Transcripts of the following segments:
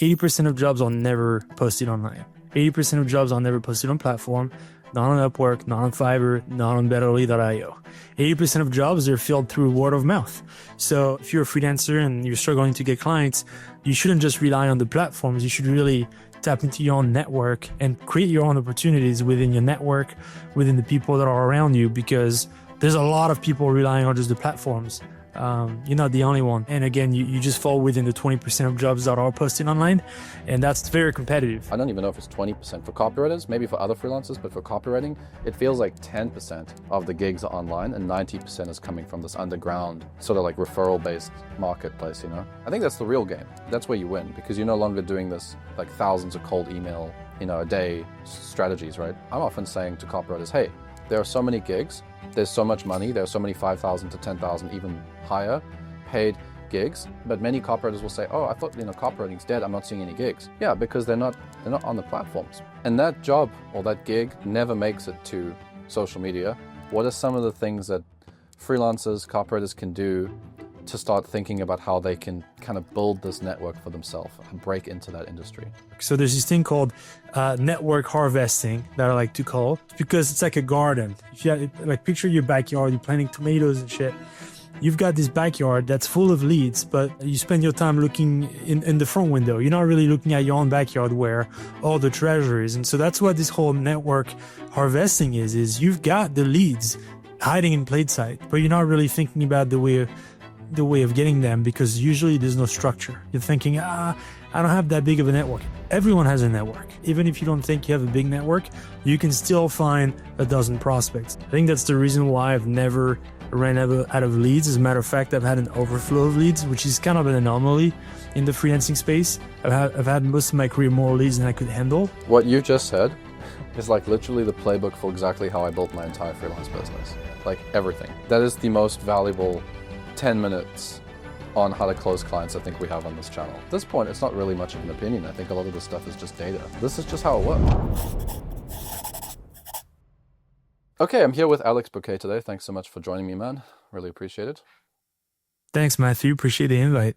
80% of jobs are never posted online. 80% of jobs are never posted on platform, not on Upwork, not on Fiverr, not on betterly.io. 80% of jobs are filled through word of mouth. So if you're a freelancer and you're struggling to get clients, you shouldn't just rely on the platforms. You should really tap into your own network and create your own opportunities within your network, within the people that are around you, because there's a lot of people relying on just the platforms. You're not the only one. And again, you just fall within the 20% of jobs that are posted online, and that's very competitive. I don't even know if it's 20% for copywriters, maybe for other freelancers, but for copywriting, it feels like 10% of the gigs are online and 90% is coming from this underground, sort of like referral-based marketplace, you know? I think that's the real game. That's where you win, because you're no longer doing this like thousands of cold email, a day strategies, right? I'm often saying to copywriters, hey, there are so many gigs, there's so much money, there are so many 5,000 to 10,000, even higher paid gigs, but many copywriters will say, oh, I thought copywriting's dead, I'm not seeing any gigs. Yeah, because they're not on the platforms. And that job or that gig never makes it to social media. What are some of the things that freelancers, copywriters can do to start thinking about how they can kind of build this network for themselves and break into that industry? So there's this thing called network harvesting that I like to call, because it's like a garden. If you have, like, picture your backyard, you're planting tomatoes and shit. You've got this backyard that's full of leads, but you spend your time looking in the front window. You're not really looking at your own backyard where all the treasure is. And so that's what this whole network harvesting is you've got the leads hiding in plain sight, but you're not really thinking about the way of getting them, because usually there's no structure. You're thinking, I don't have that big of a network. Everyone has a network. Even if you don't think you have a big network, you can still find a dozen prospects. I think that's the reason why I've never ran out of leads. As a matter of fact, I've had an overflow of leads, which is kind of an anomaly in the freelancing space. I've had most of my career more leads than I could handle. What you just said is like literally the playbook for exactly how I built my entire freelance business. Like everything. That is the most valuable 10 minutes on how to close clients I think we have on this channel. At this point, it's not really much of an opinion. I think a lot of this stuff is just data. This is just how it works. Okay, I'm here with Alex Bocquet today. Thanks so much for joining me, man. Really appreciate it. Thanks, Matthew. Appreciate the invite.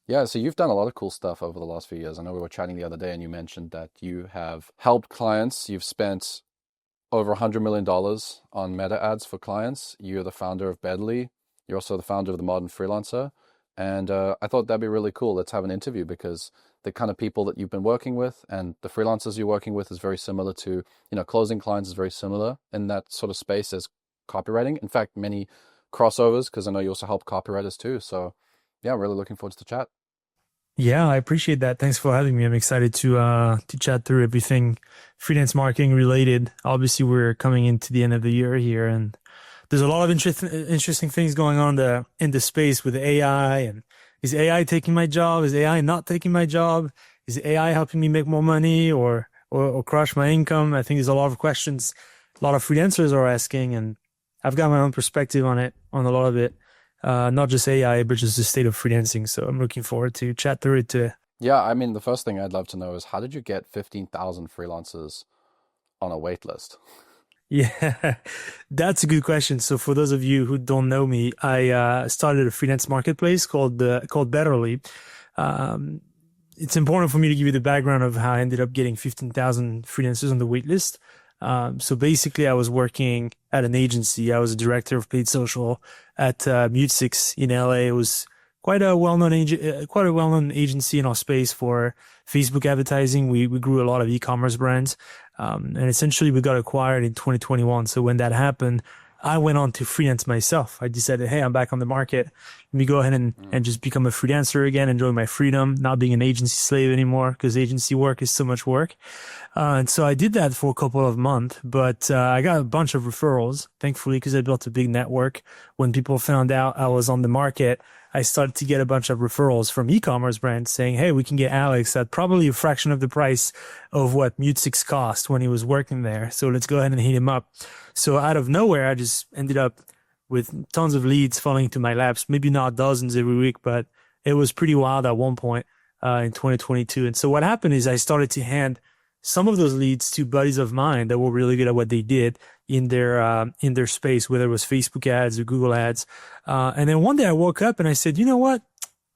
Yeah, so you've done a lot of cool stuff over the last few years. I know we were chatting the other day and you mentioned that you have helped clients. You've spent over $100 million on meta ads for clients. You're the founder of Betterly. You're also the founder of The Modern Freelancer. And I thought that'd be really cool. Let's have an interview, because the kind of people that you've been working with and the freelancers you're working with is very similar to, closing clients is very similar in that sort of space as copywriting. In fact, many crossovers, because I know you also help copywriters too. So yeah, I'm really looking forward to the chat. Yeah, I appreciate that. Thanks for having me. I'm excited to chat through everything freelance marketing related. Obviously, we're coming into the end of the year here, and there's a lot of interesting things going on in the space with AI. And is AI taking my job? Is AI not taking my job? Is AI helping me make more money or crush my income? I think there's a lot of questions a lot of freelancers are asking, and I've got my own perspective on a lot of it. Not just AI, but just the state of freelancing. So I'm looking forward to chat through it too. Yeah, I mean, the first thing I'd love to know is, how did you get 15,000 freelancers on a wait list? Yeah, that's a good question. So for those of you who don't know me, I started a freelance marketplace called Betterly. It's important for me to give you the background of how I ended up getting 15,000 freelancers on the wait list. So basically, I was working at an agency. I was a director of paid social at Mute 6 in LA. It was quite a well-known agency in our space for Facebook advertising. We grew a lot of e-commerce brands. And essentially we got acquired in 2021. So when that happened, I went on to freelance myself. I decided, hey, I'm back on the market. Let me go ahead and just become a freelancer again, enjoy my freedom, not being an agency slave anymore, because agency work is so much work. And so I did that for a couple of months, but I got a bunch of referrals, thankfully, because I built a big network. When people found out I was on the market, I started to get a bunch of referrals from e-commerce brands saying, hey, we can get Alex at probably a fraction of the price of what Mute 6 cost when he was working there. So let's go ahead and hit him up. So out of nowhere, I just ended up with tons of leads falling into my laps, maybe not dozens every week, but it was pretty wild at one point in 2022. And so what happened is I started to hand some of those leads to buddies of mine that were really good at what they did in their space, whether it was Facebook ads or Google ads. And then one day I woke up and I said, you know what?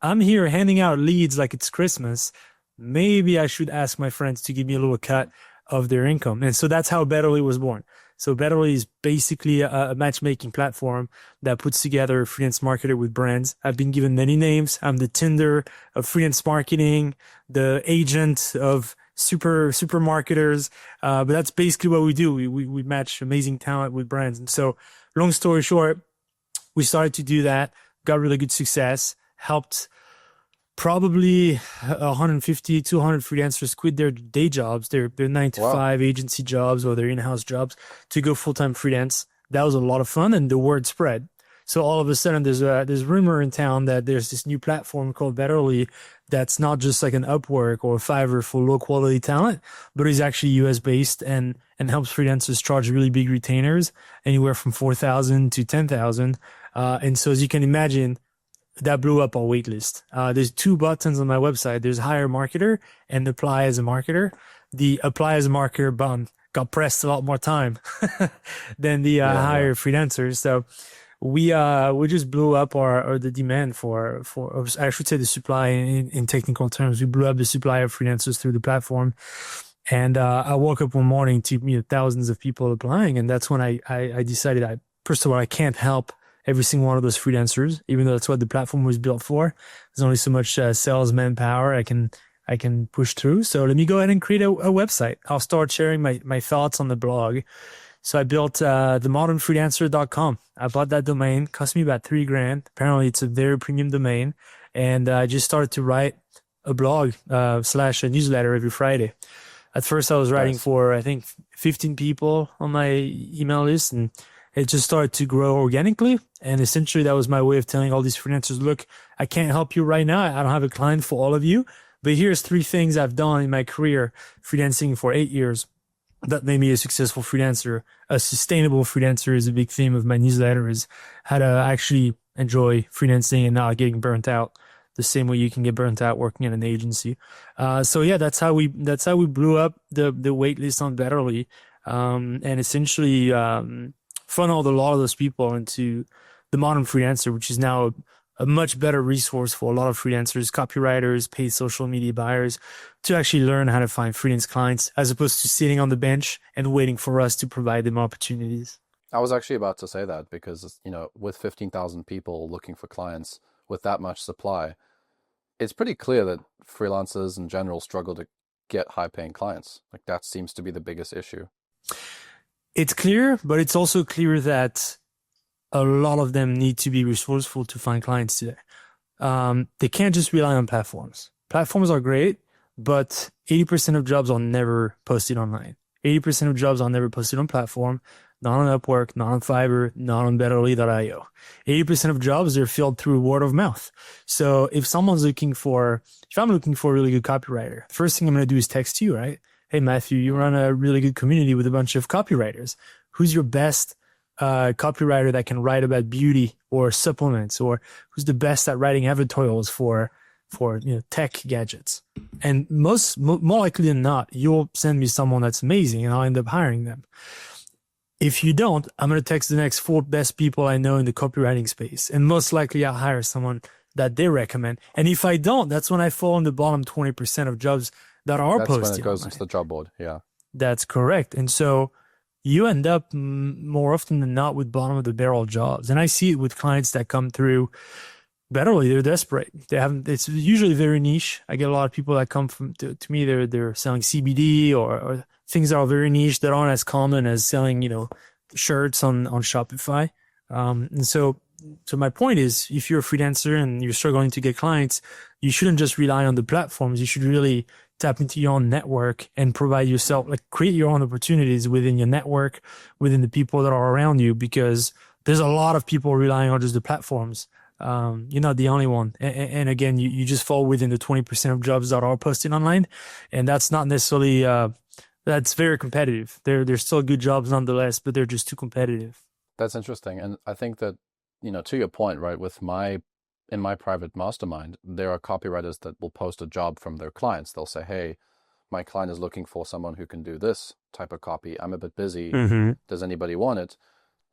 I'm here handing out leads like it's Christmas. Maybe I should ask my friends to give me a little cut of their income. And so that's how Betterly was born. So Betterly is basically a matchmaking platform that puts together a freelance marketer with brands. I've been given many names. I'm the Tinder of freelance marketing, the agent of super marketers. But that's basically what we do. We match amazing talent with brands. And so long story short, we started to do that, got really good success, helped probably 150, 200 freelancers quit their day jobs, their 9 to 5 agency jobs or their in-house jobs to go full-time freelance. That was a lot of fun, and the word spread. So all of a sudden there's rumor in town that there's this new platform called Betterly that's not just like an Upwork or a Fiverr for low quality talent, but is actually US based and helps freelancers charge really big retainers, anywhere from 4,000 to 10,000. And so as you can imagine, that blew up our waitlist. There's 2 buttons on my website. There's hire marketer and apply as a marketer. The apply as a marketer button got pressed a lot more time than the hire freelancers. So we just blew up the demand for, I should say the supply in technical terms. We blew up the supply of freelancers through the platform. And I woke up one morning to meet thousands of people applying. And that's when I decided first of all, I can't help every single one of those freelancers, even though that's what the platform was built for. There's only so much sales manpower I can push through. So let me go ahead and create a website. I'll start sharing my thoughts on the blog. So I built themodernfreelancer.com. I bought that domain, cost me about $3,000. Apparently it's a very premium domain. And I just started to write a blog / a newsletter every Friday. At first I was writing for, I think, 15 people on my email list, and it just started to grow organically. And essentially that was my way of telling all these freelancers, look, I can't help you right now. I don't have a client for all of you, but here's 3 things I've done in my career, freelancing for 8 years, that made me a successful freelancer. A sustainable freelancer is a big theme of my newsletter, is how to actually enjoy freelancing and not getting burnt out the same way you can get burnt out working at an agency. So yeah, that's how we blew up the wait list on Betterly. And essentially, funneled a lot of those people into the Modern Freelancer, which is now a much better resource for a lot of freelancers, copywriters, paid social media buyers, to actually learn how to find freelance clients, as opposed to sitting on the bench and waiting for us to provide them opportunities. I was actually about to say that because, with 15,000 people looking for clients with that much supply, it's pretty clear that freelancers in general struggle to get high-paying clients. Like, that seems to be the biggest issue. It's clear, but it's also clear that a lot of them need to be resourceful to find clients today. They can't just rely on platforms. Platforms are great, but 80% of jobs are never posted online. 80% of jobs are never posted on platform, not on Upwork, not on Fiverr, not on Betterly.io. 80% of jobs are filled through word of mouth. So if I'm looking for a really good copywriter, first thing I'm going to do is text you, right? Hey, Matthew, you run a really good community with a bunch of copywriters. Who's your best copywriter that can write about beauty or supplements, or who's the best at writing editorials for tech gadgets? And more likely than not, you'll send me someone that's amazing and I'll end up hiring them. If you don't, I'm going to text the next 4 best people I know in the copywriting space, and most likely I'll hire someone that they recommend. And if I don't, that's when I fall in the bottom 20% of jobs that are posted. That's when it goes into the job board. Yeah, that's correct. And so you end up more often than not with bottom of the barrel jobs. And I see it with clients that come through Betterly. They're desperate. It's usually very niche. I get a lot of people that come to me. They're selling CBD or things that are very niche that aren't as common as selling, shirts on Shopify. And so my point is, if you're a freelancer and you're struggling to get clients, you shouldn't just rely on the platforms. You should really tap into your own network and provide yourself, create your own opportunities within your network, within the people that are around you, because there's a lot of people relying on just the platforms. You're not the only one. And again, you just fall within the 20% of jobs that are posted online. And that's not necessarily, that's very competitive. They're still good jobs nonetheless, but they're just too competitive. That's interesting. And I think that, to your point, right, in my private mastermind, there are copywriters that will post a job from their clients. They'll say, hey, my client is looking for someone who can do this type of copy. I'm a bit busy. Mm-hmm. Does anybody want it?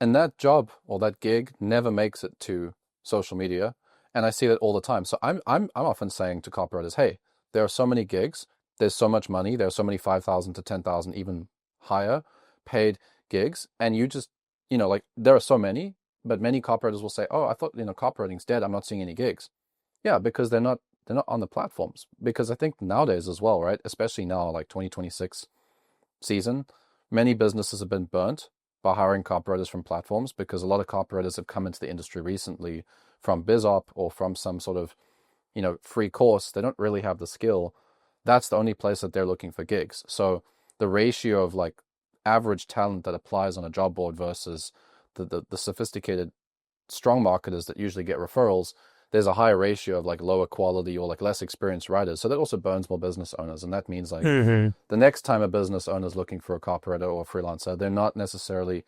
And that job or that gig never makes it to social media. And I see that all the time. So I'm often saying to copywriters, hey, there are so many gigs, there's so much money, there are so many 5,000 to 10,000, even higher paid gigs. And you just, like there are so many, but many copywriters will say, oh, I thought, copywriting's dead. I'm not seeing any gigs. Yeah, because they're not on the platforms. Because I think nowadays as well, right? Especially now, like 2026 season, many businesses have been burnt by hiring copywriters from platforms, because a lot of copywriters have come into the industry recently from BizOp or from some sort of, free course. They don't really have the skill. That's the only place that they're looking for gigs. So the ratio of like average talent that applies on a job board versus the sophisticated strong marketers that usually get referrals, there's a higher ratio of like lower quality or like less experienced writers. So that also burns more business owners. And that means like the next time a business owner is looking for a copywriter or a freelancer, they're not necessarily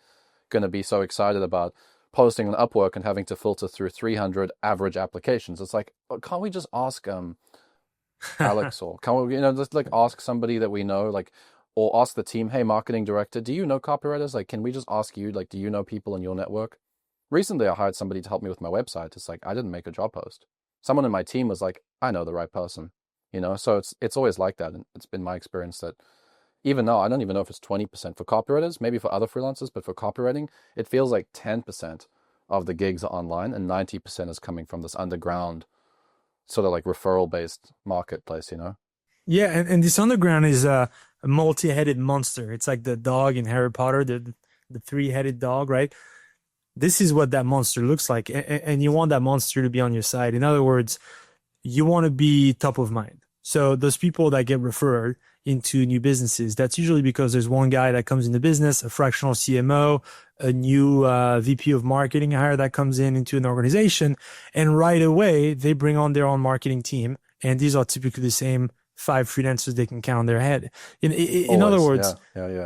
going to be so excited about posting on Upwork and having to filter through 300 average applications. It's like, can't we just ask Alex, or can we, just like ask somebody that we know, like, or ask the team, hey, marketing director, do you know copywriters? Like, can we just ask you, like, do you know people in your network? Recently, I hired somebody to help me with my website. It's like, I didn't make a job post. Someone in my team was like, I know the right person, So it's always like that. And it's been my experience that even now, I don't even know if it's 20% for copywriters, maybe for other freelancers, but for copywriting, it feels like 10% of the gigs are online and 90% is coming from this underground sort of like referral-based marketplace, Yeah, and this underground is a multi-headed monster. It's like the dog in Harry Potter, the three-headed dog, right? This is what that monster looks like, and you want that monster to be on your side. In other words, you want to be top of mind. So those people that get referred into new businesses, that's usually because there's one guy that comes in the business, a fractional CMO, a new VP of marketing hire that comes into an organization, and right away they bring on their own marketing team. And these are typically the same 5 freelancers they can count on their head. In other words,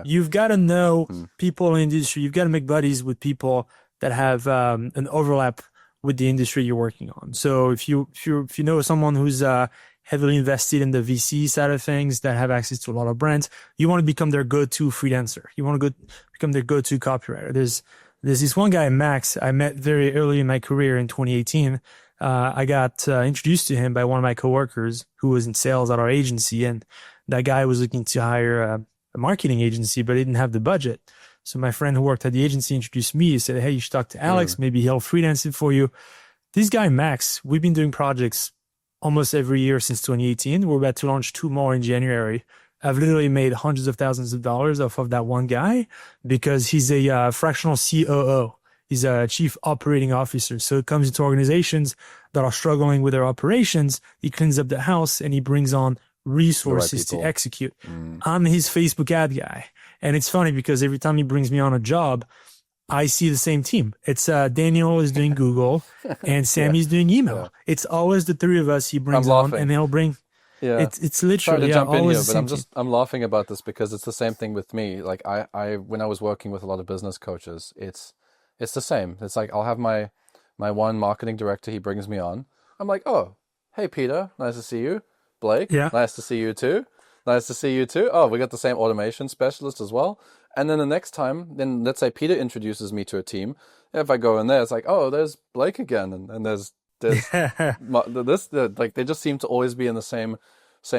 you've got to know people in the industry. You've got to make buddies with people that have an overlap with the industry you're working on. So if you know someone who's heavily invested in the VC side of things, that have access to a lot of brands, you want to become their go-to freelancer. You want to become their go-to copywriter. There's this one guy, Max, I met very early in my career in 2018. I got introduced to him by one of my coworkers who was in sales at our agency, and that guy was looking to hire a marketing agency, but he didn't have the budget. So my friend who worked at the agency introduced me. He said, hey, you should talk to Alex. Maybe he'll freelance it for you. This guy, Max, we've been doing projects almost every year since 2018. We're about to launch 2 more in January. I've literally made hundreds of thousands of dollars off of that one guy because he's a fractional COO. He's a chief operating officer. So it comes into organizations that are struggling with their operations. He cleans up the house and he brings on resources to execute. I'm his Facebook ad guy. And it's funny because every time he brings me on a job, I see the same team. It's Daniel is doing Google and Sammy's doing email. Yeah. It's always the 3 of us he brings on, and he'll bring. Yeah, it's literally jump in here, but I'm laughing about this because it's the same thing with me. Like I when I was working with a lot of business coaches, it's the same. It's like I'll have my one marketing director. He brings me on. I'm like, oh, hey Peter, nice to see you. Blake, nice to see you too. Nice to see you too. Oh, we got the same automation specialist as well. And then the next time, then let's say Peter introduces me to a team. If I go in there, it's like, oh, there's Blake again, and there's like they just seem to always be in the same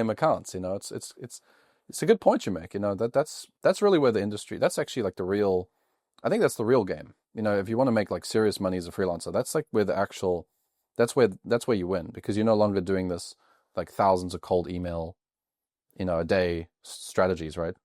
accounts. It's a good point you make. That's really where the industry. That's actually like the real. I think that's the real game. If you want to make like serious money as a freelancer, that's like where the actual. That's where you win, because you're no longer doing this like thousands of cold email, a day strategies, right?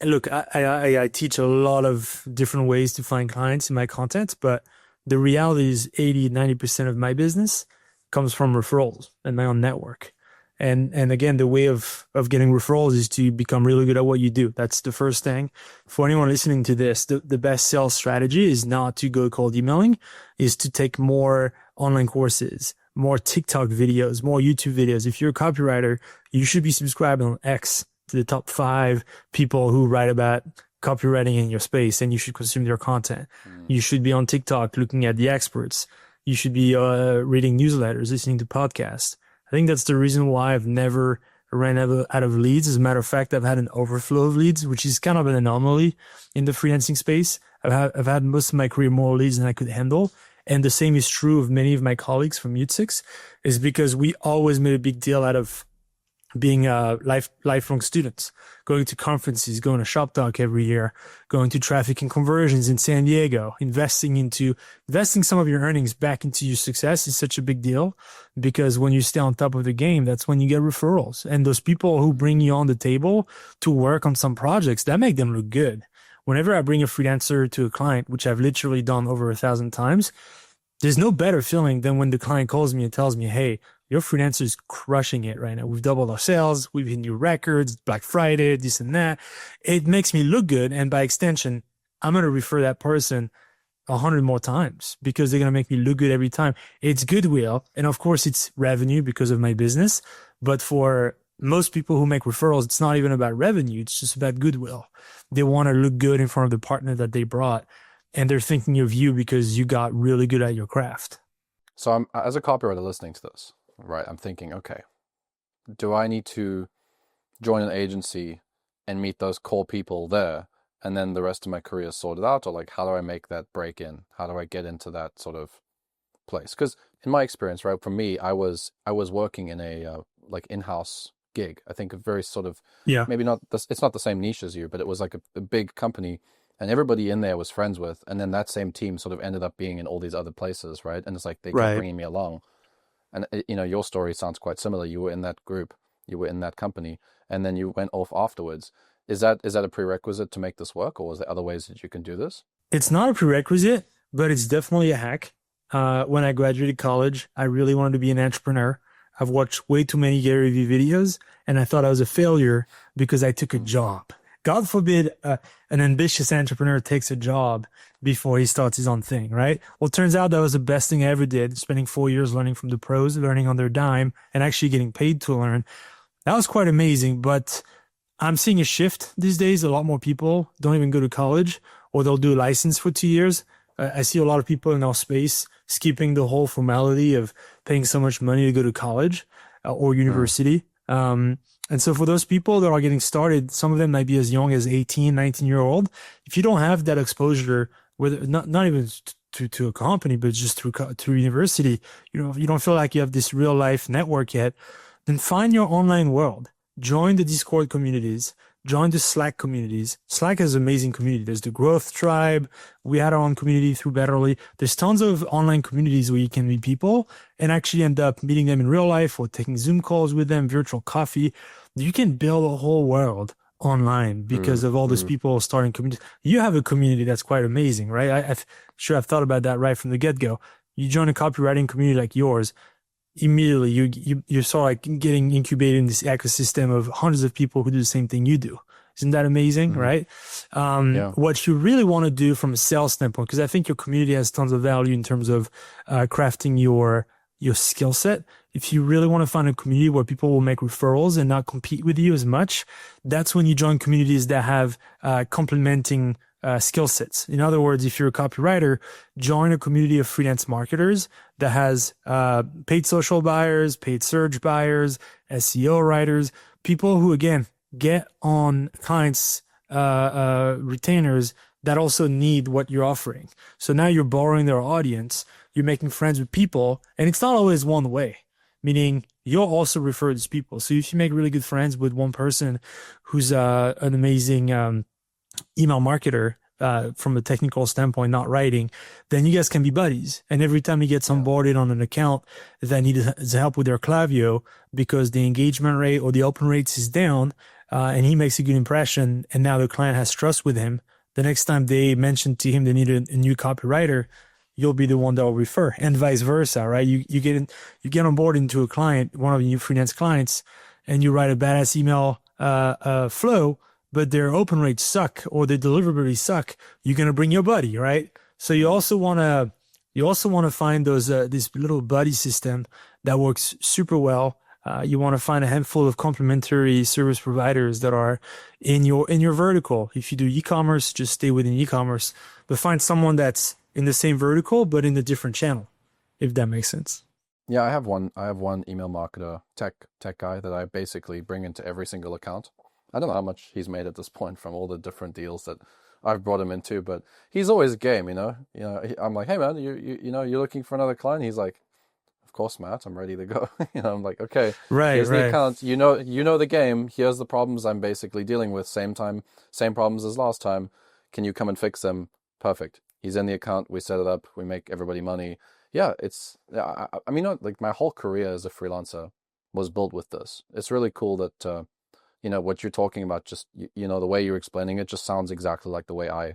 Look, I teach a lot of different ways to find clients in my content, but the reality is 80-90% of my business comes from referrals and my own network. And again, the way of getting referrals is to become really good at what you do. That's the first thing. For anyone listening to this, the best sales strategy is not to go cold emailing, is to take more online courses, more TikTok videos, more YouTube videos. If you're a copywriter, you should be subscribed on X to the top 5 people who write about copywriting in your space, and you should consume their content. You should be on TikTok looking at the experts. You should be reading newsletters, listening to podcasts. I think that's the reason why I've never ran out of leads. As a matter of fact, I've had an overflow of leads, which is kind of an anomaly in the freelancing space. I've had most of my career more leads than I could handle. And the same is true of many of my colleagues from Mute6, is because we always made a big deal out of being lifelong students, going to conferences, going to Shop Talk every year, going to traffic and conversions in San Diego, investing some of your earnings back into your success is such a big deal, because when you stay on top of the game, that's when you get referrals. And those people who bring you on the table to work on some projects, that make them look good. Whenever I bring a freelancer to a client, which I've literally done over 1,000 times, there's no better feeling than when the client calls me and tells me, hey, your freelancer is crushing it right now. We've doubled our sales. We've hit new records, Black Friday, this and that. It makes me look good. And by extension, I'm going to refer that person 100 more times because they're going to make me look good every time. It's goodwill. And of course, it's revenue because of my business. But for most people who make referrals, it's not even about revenue. It's just about goodwill. They want to look good in front of the partner that they brought. And they're thinking of you because you got really good at your craft. So I'm, as a copywriter listening to this, right, I'm thinking, okay, do I need to join an agency and meet those core people there, and then the rest of my career is sorted out? Or like, how do I make that break in? How do I get into that sort of place? Because in my experience, right, for me, I was working in a like in-house gig. I think a very sort of, maybe not, it's not the same niche as you, but it was like a big company. And everybody in there was friends with, and then that same team sort of ended up being in all these other places, right? And it's like they kept bringing me along. And you know, your story sounds quite similar. You were in that group, you were in that company, and then you went off afterwards. Is that a prerequisite to make this work, or is there other ways that you can do this? It's not a prerequisite, but it's definitely a hack. When I graduated college, I really wanted to be an entrepreneur. I've watched way too many Gary Vee videos, and I thought I was a failure because I took a job. God forbid an ambitious entrepreneur takes a job before he starts his own thing, right? Well, it turns out that was the best thing I ever did, spending 4 years learning from the pros, learning on their dime, and actually getting paid to learn. That was quite amazing, but I'm seeing a shift these days. A lot more people don't even go to college, or they'll do a license for 2 years. I see a lot of people in our space skipping the whole formality of paying so much money to go to college or university. And so for those people that are getting started, some of them might be as young as 18, 19-year-old. If you don't have that exposure, whether not even to a company, but just through university, you don't feel like you have this real life network yet, then find your online world. Join the Discord communities. Join the Slack communities. Slack has an amazing community. There's the Growth Tribe. We had our own community through Betterly. There's tons of online communities where you can meet people and actually end up meeting them in real life or taking Zoom calls with them, virtual coffee. You can build a whole world online because of all those people starting communities. You have a community that's quite amazing, right? I've thought about that right from the get-go. You join a copywriting community like yours, immediately you're sort of like getting incubated in this ecosystem of hundreds of people who do the same thing you do. Isn't that amazing, right? What you really want to do from a sales standpoint, because I think your community has tons of value in terms of crafting your skill set. If you really want to find a community where people will make referrals and not compete with you as much, that's when you join communities that have complementing skill sets. In other words, if you're a copywriter, join a community of freelance marketers that has paid social buyers, paid search buyers, SEO writers, people who, again, get on clients' retainers that also need what you're offering. So now you're borrowing their audience, you're making friends with people, and it's not always one way, meaning you'll also refer these people. So if you make really good friends with one person who's an amazing email marketer from a technical standpoint, not writing, then you guys can be buddies. And every time he gets onboarded on an account that needs help with their Klaviyo because the engagement rate or the open rates is down, and he makes a good impression, and now the client has trust with him, the next time they mention to him they need a new copywriter, you'll be the one that will refer, and vice versa, right? You get on board into a client, one of your freelance clients, and you write a badass email flow, but their open rates suck or their deliverability suck. You're gonna bring your buddy, right? So you also wanna find those this little buddy system that works super well. You want to find a handful of complementary service providers that are in your vertical. If you do e-commerce, just stay within e-commerce, but find someone that's in the same vertical but in a different channel, if that makes sense. Yeah, I have one email marketer, tech guy that I basically bring into every single account. I don't know how much he's made at this point from all the different deals that I've brought him into, but he's always game, I'm like, hey man, you're looking for another client. He's like, of course, Matt, I'm ready to go. I'm like, okay, Right, here's the right. account. You know the game. Here's the problems I'm basically dealing with. Same problems as last time. Can you come and fix them? Perfect. He's in the account. We set it up. We make everybody money. Yeah, I mean, like my whole career as a freelancer was built with this. It's really cool that, what you're talking about, just, the way you're explaining it just sounds exactly like the way I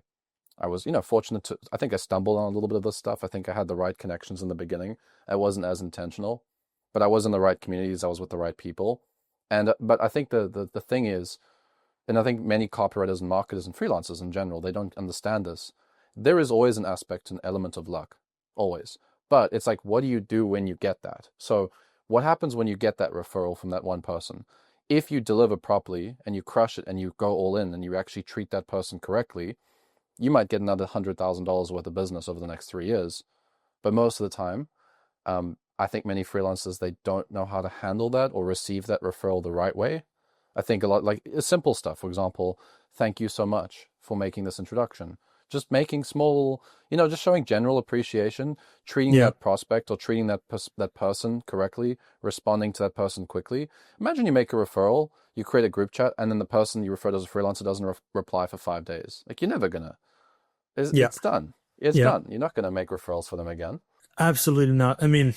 was, fortunate I think I stumbled on a little bit of this stuff. I think I had the right connections in the beginning. I wasn't as intentional, but I was in the right communities. I was with the right people. But I think the thing is, and I think many copywriters and marketers and freelancers in general, they don't understand this. There is always an aspect, an element of luck, always. But it's like, what do you do when you get that? So what happens when you get that referral from that one person? If you deliver properly and you crush it and you go all in and you actually treat that person correctly, you might get another $100,000 worth of business over the next 3 years. But most of the time, I think many freelancers, they don't know how to handle that or receive that referral the right way. I think a lot, like simple stuff, for example, thank you so much for making this introduction. Just making small, just showing general appreciation, treating that prospect or treating that person correctly, responding to that person quickly. Imagine you make a referral, you create a group chat, and then the person you referred as a freelancer doesn't reply for 5 days. Like, you're never gonna. It's done. It's done. You're not gonna make referrals for them again. Absolutely not. I mean,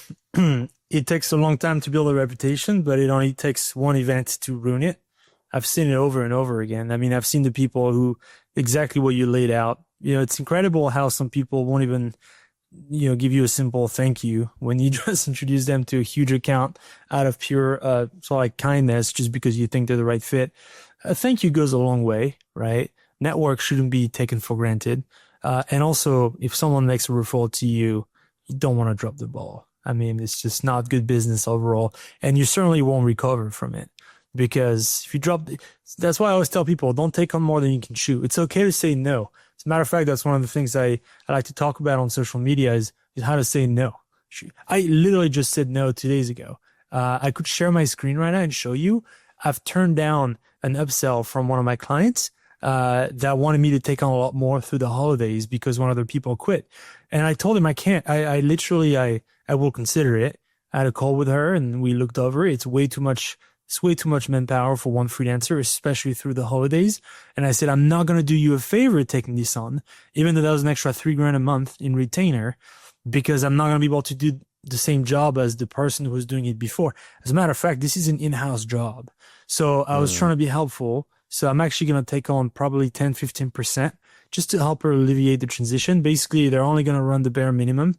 it takes a long time to build a reputation, but it only takes one event to ruin it. I've seen it over and over again. I mean, I've seen the people who, exactly what you laid out. It's incredible how some people won't even, give you a simple thank you when you just introduce them to a huge account out of pure, kindness, just because you think they're the right fit. A thank you goes a long way, right? Network shouldn't be taken for granted. And also, if someone makes a referral to you, you don't want to drop the ball. I mean, it's just not good business overall. And you certainly won't recover from it. Because if you that's why I always tell people, don't take on more than you can chew. It's okay to say no. As a matter of fact, that's one of the things I like to talk about on social media is how to say no. I literally just said no 2 days ago. I could share my screen right now and show you. I've turned down an upsell from one of my clients that wanted me to take on a lot more through the holidays because one of their people quit. And I told him I can't. I will consider it. I had a call with her and we looked over it. It's way too much manpower for one freelancer, especially through the holidays. And I said, I'm not going to do you a favor taking this on, even though that was an extra $3,000 a month in retainer, because I'm not going to be able to do the same job as the person who was doing it before. As a matter of fact, this is an in-house job. So I was trying to be helpful. So I'm actually going to take on probably 10, 15% just to help her alleviate the transition. Basically, they're only going to run the bare minimum.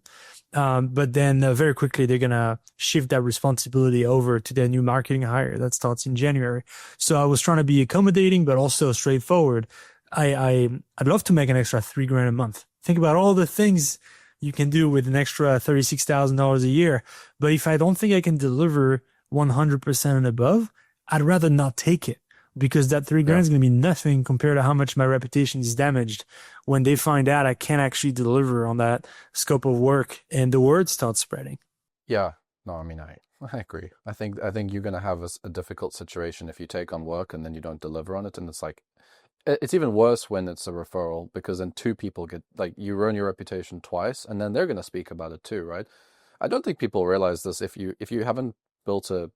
But then very quickly, they're going to shift that responsibility over to their new marketing hire that starts in January. So I was trying to be accommodating, but also straightforward. I'd love to make an extra $3,000 a month. Think about all the things you can do with an extra $36,000 a year. But if I don't think I can deliver 100% and above, I'd rather not take it. Because that $3,000 is going to be nothing compared to how much my reputation is damaged when they find out I can't actually deliver on that scope of work and the word starts spreading. Yeah, no, I mean, I agree. I think you're going to have a difficult situation if you take on work and then you don't deliver on it. And it's even worse when it's a referral, because then two people you ruin your reputation twice and then they're going to speak about it too, right? I don't think people realize this. If you haven't built a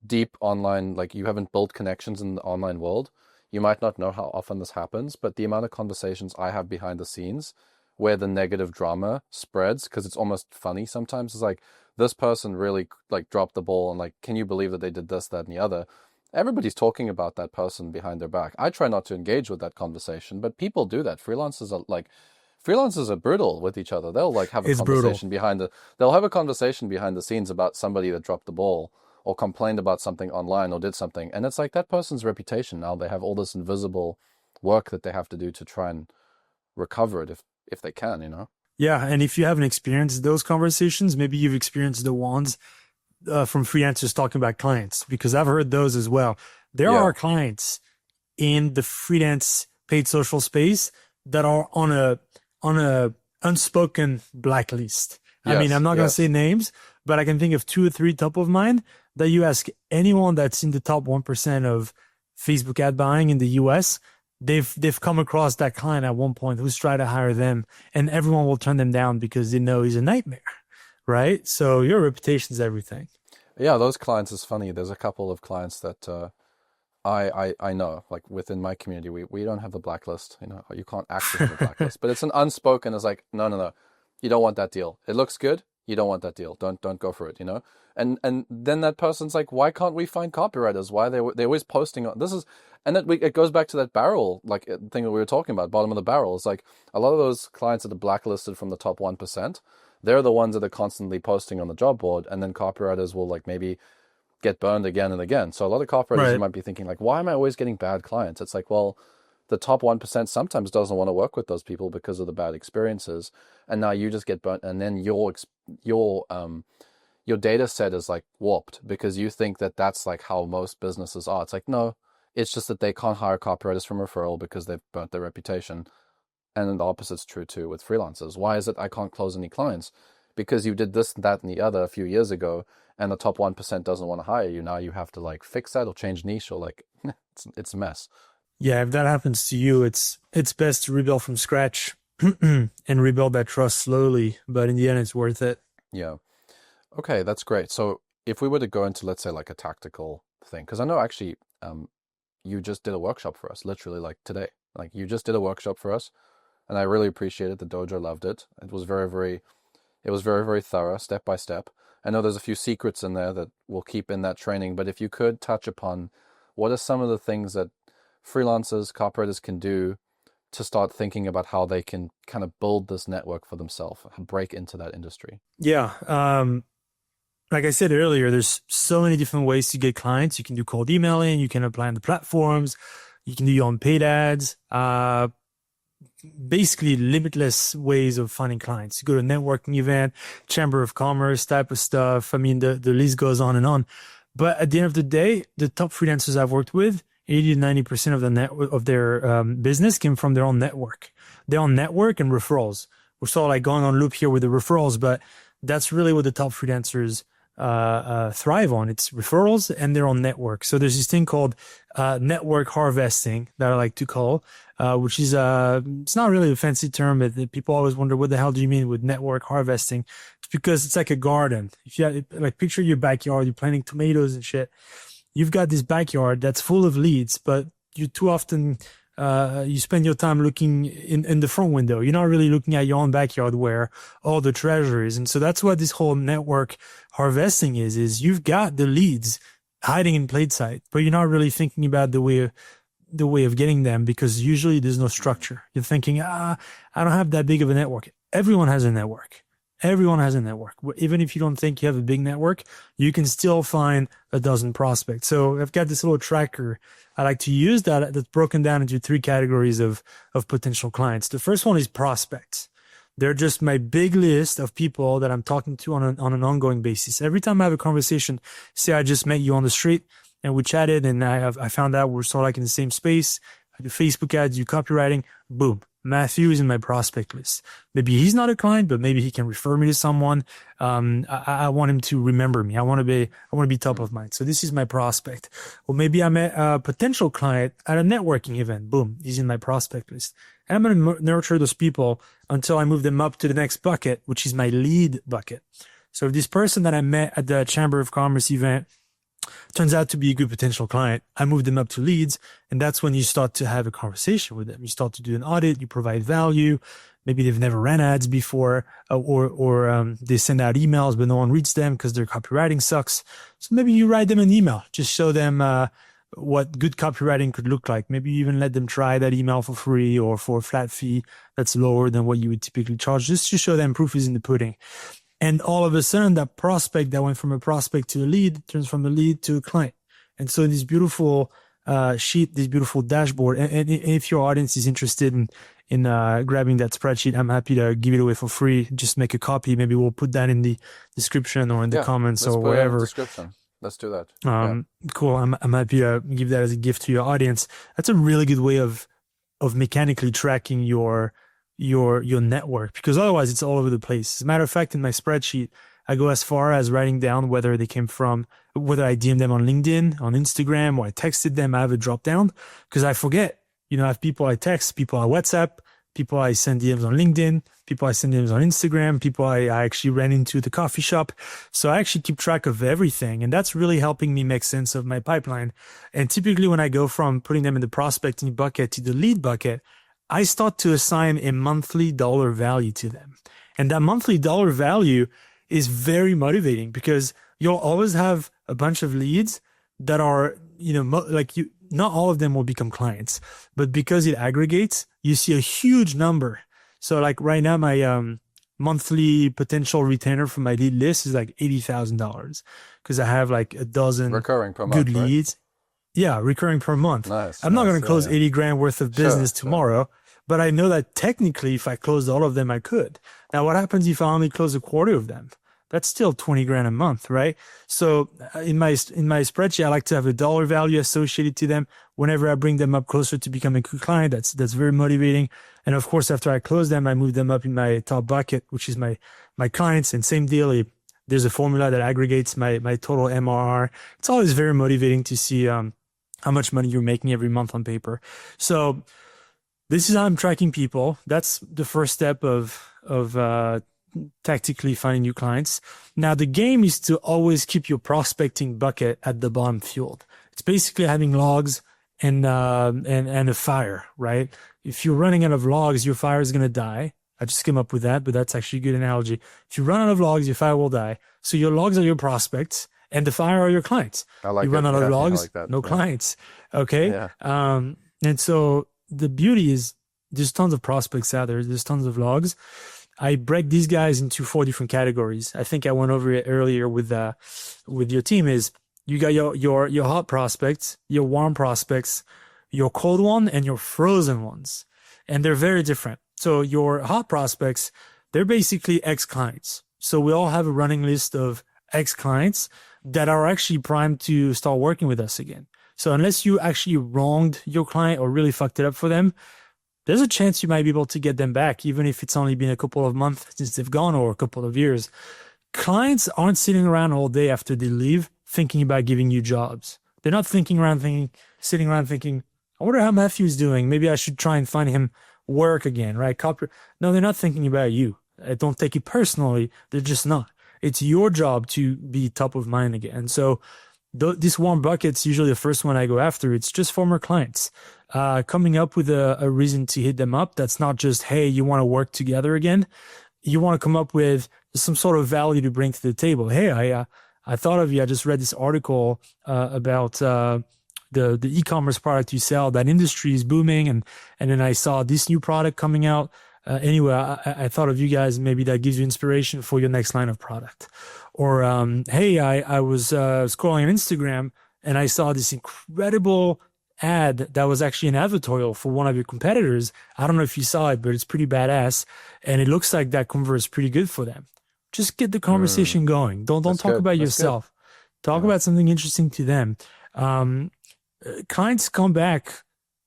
deep online, you haven't built connections in the online world, you might not know how often this happens, but the amount of conversations I have behind the scenes where the negative drama spreads, because it's almost funny sometimes, it's like, this person really dropped the ball and can you believe that they did this, that, and the other. Everybody's talking about that person behind their back. I try not to engage with that conversation, but people do that. Freelancers are brutal with each other. They'll have a conversation they'll have a conversation behind the scenes about somebody that dropped the ball or complained about something online or did something. And it's that person's reputation. Now they have all this invisible work that they have to do to try and recover it if they can, Yeah. And if you haven't experienced those conversations, maybe you've experienced the ones from freelancers talking about clients, because I've heard those as well. There are clients in the freelance paid social space that are on a unspoken blacklist. Yes, I mean, I'm not going to say names, but I can think of 2 or 3 top of mind that you ask anyone that's in the top 1% of Facebook ad buying in the US, they've come across that client at one point who's tried to hire them, and everyone will turn them down because they know he's a nightmare, right? So your reputation is everything. Yeah, those clients is funny. There's a couple of clients that I know, like within my community, we don't have a blacklist. You know, you can't actually have a blacklist, but it's an unspoken. It's like, no, you don't want that deal. It looks good. You don't want that deal. Don't go for it. You know, and then that person's like, why can't we find copywriters? Why they're always posting on this is, and it goes back to that barrel like thing that we were talking about, bottom of the barrel. It's like a lot of those clients that are blacklisted from the top 1%. They're the ones that are constantly posting on the job board, and then copywriters will like maybe get burned again and again. So a lot of copywriters Right. you might be thinking like, why am I always getting bad clients? It's like, well, the top 1% sometimes doesn't want to work with those people because of the bad experiences, and now you just get burnt, and then your data set is like warped because you think that that's like how most businesses are. It's like, no, it's just that they can't hire copywriters from referral because they've burnt their reputation. And then the opposite's true too with freelancers. Why is it I can't close any clients? Because you did this, that, and the other a few years ago, and the top 1% doesn't want to hire you. Now you have to like fix that or change niche or like, it's a mess. Yeah, if that happens to you, it's best to rebuild from scratch and rebuild that trust slowly. But in the end, it's worth it. Yeah. Okay, that's great. So if we were to go into, let's say, like a tactical thing, because I know actually you just did a workshop for us, literally like today. Like you just did a workshop for us, and I really appreciate it. The dojo loved it. It was very, very thorough, step by step. I know there's a few secrets in there that we'll keep in that training, but if you could touch upon what are some of the things that freelancers, copywriters can do to start thinking about how they can kind of build this network for themselves, break into that industry. Yeah. Like I said earlier, there's so many different ways to get clients. You can do cold emailing, you can apply on the platforms, you can do your own paid ads, basically limitless ways of finding clients. You go to a networking event, chamber of commerce type of stuff. I mean, the list goes on and on. But at the end of the day, the top freelancers I've worked with, 80 to 90% of their business came from their own network. Their own network and referrals. We're sort of like going on loop here with the referrals, but that's really what the top freelancers thrive on. It's referrals and their own network. So there's this thing called network harvesting that I like to call, which is it's not really a fancy term, but people always wonder, what the hell do you mean with network harvesting? It's because it's like a garden. If you have, like, picture your backyard, you're planting tomatoes and shit. You've got this backyard that's full of leads, but you too often you spend your time looking in the front window. You're not really looking at your own backyard where all the treasure is. And so that's what this whole network harvesting is you've got the leads hiding in plain sight, but you're not really thinking about the way of getting them, because usually there's no structure. You're thinking, I don't have that big of a network. Everyone has a network. Everyone has a network. Even if you don't think you have a big network, you can still find a dozen prospects. So I've got this little tracker I like to use that's broken down into 3 categories of potential clients. The first one is prospects. They're just my big list of people that I'm talking to on an ongoing basis. Every time I have a conversation, say I just met you on the street and we chatted and I found out we're sort of like in the same space. I do Facebook ads, do copywriting, boom. Matthew is in my prospect list. Maybe he's not a client, but maybe he can refer me to someone. I want him to remember me. I want to be top of mind. So this is my prospect. Or maybe I met a potential client at a networking event. Boom, he's in my prospect list. And I'm going to nurture those people until I move them up to the next bucket, which is my lead bucket. So if this person that I met at the Chamber of Commerce event turns out to be a good potential client, I move them up to leads. And that's when you start to have a conversation with them. You start to do an audit, you provide value. Maybe they've never ran ads before, or they send out emails, but no one reads them because their copywriting sucks. So maybe you write them an email, just show them what good copywriting could look like. Maybe you even let them try that email for free or for a flat fee that's lower than what you would typically charge, just to show them proof is in the pudding. And all of a sudden, that prospect that went from a prospect to a lead turns from a lead to a client. And so this beautiful sheet, this beautiful dashboard, and if your audience is interested in grabbing that spreadsheet, I'm happy to give it away for free. Just make a copy. Maybe we'll put that in the description or in the comments or wherever. Description. Let's do that. Cool. I'm happy to give that as a gift to your audience. That's a really good way of mechanically tracking your network, because otherwise it's all over the place. As a matter of fact, in my spreadsheet, I go as far as writing down whether they came from, whether I DM'd them on LinkedIn, on Instagram, or I texted them. I have a drop down because I forget. You know, I have people I text, people I WhatsApp, people I send DMs on LinkedIn, people I send DMs on Instagram, people I actually ran into the coffee shop. So I actually keep track of everything. And that's really helping me make sense of my pipeline. And typically when I go from putting them in the prospecting bucket to the lead bucket, I start to assign a monthly dollar value to them. And that monthly dollar value is very motivating because you'll always have a bunch of leads that are, you know, like you, not all of them will become clients, but because it aggregates, you see a huge number. So like right now, my monthly potential retainer for my lead list is like $80,000 because I have like a dozen recurring per month, good leads. Right? Yeah, recurring per month. Nice. I'm not going to close 80 grand worth of business tomorrow, but I know that technically if I closed all of them, I could. Now, what happens if I only close a quarter of them? That's still 20 grand a month, right? So in my spreadsheet, I like to have a dollar value associated to them. Whenever I bring them up closer to becoming a client, that's very motivating. And of course, after I close them, I move them up in my top bucket, which is my clients. And same deal, there's a formula that aggregates my total MRR. It's always very motivating to see how much money you're making every month on paper. So this is how I'm tracking people. That's the first step of tactically finding new clients. Now the game is to always keep your prospecting bucket at the bottom fueled. It's basically having logs and a fire, right? If you're running out of logs, your fire is going to die. I just came up with that, but that's actually a good analogy. If you run out of logs, your fire will die. So your logs are your prospects and the fire are your clients. I like you run out of logs, like that. No clients. Okay. Yeah. And so the beauty is there's tons of prospects out there. There's tons of logs. I break these guys into 4 different categories. I think I went over it earlier with your team. Is you got your hot prospects, your warm prospects, your cold one, and your frozen ones, and they're very different. So your hot prospects, they're basically ex-clients. So we all have a running list of ex-clients that are actually primed to start working with us again. So unless you actually wronged your client or really fucked it up for them, there's a chance you might be able to get them back, even if it's only been a couple of months since they've gone or a couple of years. Clients aren't sitting around all day after they leave thinking about giving you jobs. They're not sitting around thinking, I wonder how Matthew's doing. Maybe I should try and find him work again, right? No, they're not thinking about you. I don't take it personally. They're just not. It's your job to be top of mind again. And so this warm bucket's usually the first one I go after. It's just former clients. Coming up with a reason to hit them up. That's not just, hey, you want to work together again. You want to come up with some sort of value to bring to the table. Hey, I thought of you. I just read this article about the e-commerce product you sell. That industry is booming, and then I saw this new product coming out. Anyway, I thought of you guys. Maybe that gives you inspiration for your next line of product. Or hey, I was scrolling on Instagram and I saw this incredible ad that was actually an advertorial for one of your competitors. I don't know if you saw it, but it's pretty badass. And it looks like that converts pretty good for them. Just get the conversation going. Don't talk about yourself. Talk about something interesting to them. Clients come back.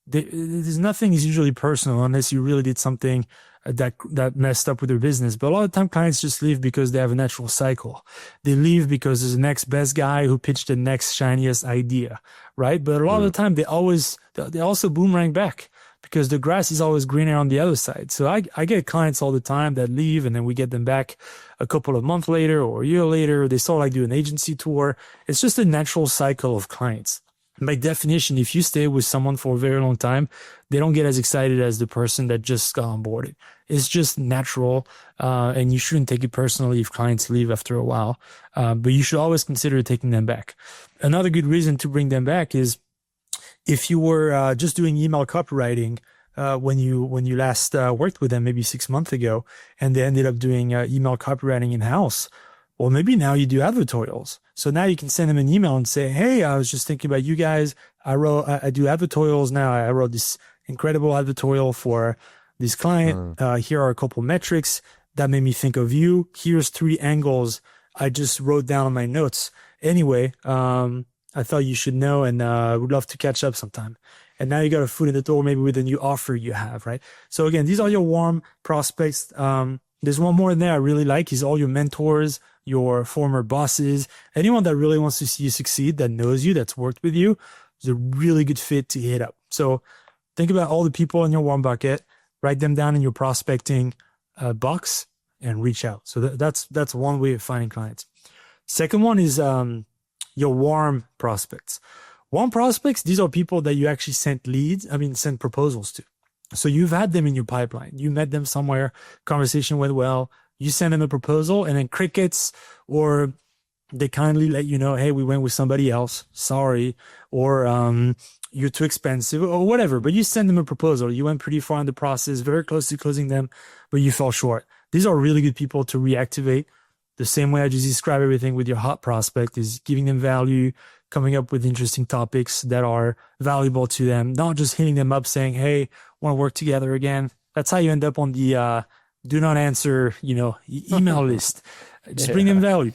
There's nothing is usually personal unless you really did something that messed up with their business. But a lot of time clients just leave because they have a natural cycle. They leave because there's the next best guy who pitched the next shiniest idea, right? But a lot of the time they also boomerang back because the grass is always greener on the other side. So I get clients all the time that leave and then we get them back a couple of months later or a year later. They start like do an agency tour. It's just a natural cycle of clients. By definition, if you stay with someone for a very long time, they don't get as excited as the person that just got onboarded. It's just natural, and you shouldn't take it personally if clients leave after a while. But you should always consider taking them back. Another good reason to bring them back is if you were just doing email copywriting when you last worked with them, maybe 6 months ago, and they ended up doing email copywriting in-house. Well, maybe now you do advertorials. So now you can send them an email and say, hey, I was just thinking about you guys. I do advertorials now. I wrote this incredible advertorial for this client. Here are a couple metrics that made me think of you. Here's 3 angles I just wrote down on my notes. Anyway, I thought you should know and would love to catch up sometime. And now you got a foot in the door, maybe with a new offer you have, right? So again, these are your warm prospects. There's one more in there I really like is all your mentors, your former bosses, anyone that really wants to see you succeed, that knows you, that's worked with you, is a really good fit to hit up. So Think about all the people in your warm bucket, write them down in your prospecting box, and reach out. So that's one way of finding clients. Second one is your warm prospects. Warm prospects, these are people that you actually sent proposals to. So you've had them in your pipeline. You met them somewhere, conversation went well, you send them a proposal, and then crickets, or they kindly let you know, hey, we went with somebody else, sorry, or you're too expensive, or whatever. But you send them a proposal. You went pretty far in the process, very close to closing them, but you fell short. These are really good people to reactivate. The same way I just describe everything with your hot prospect is giving them value, coming up with interesting topics that are valuable to them, not just hitting them up saying, hey, want to work together again. That's how you end up on the do not answer, email list. Just bring them value.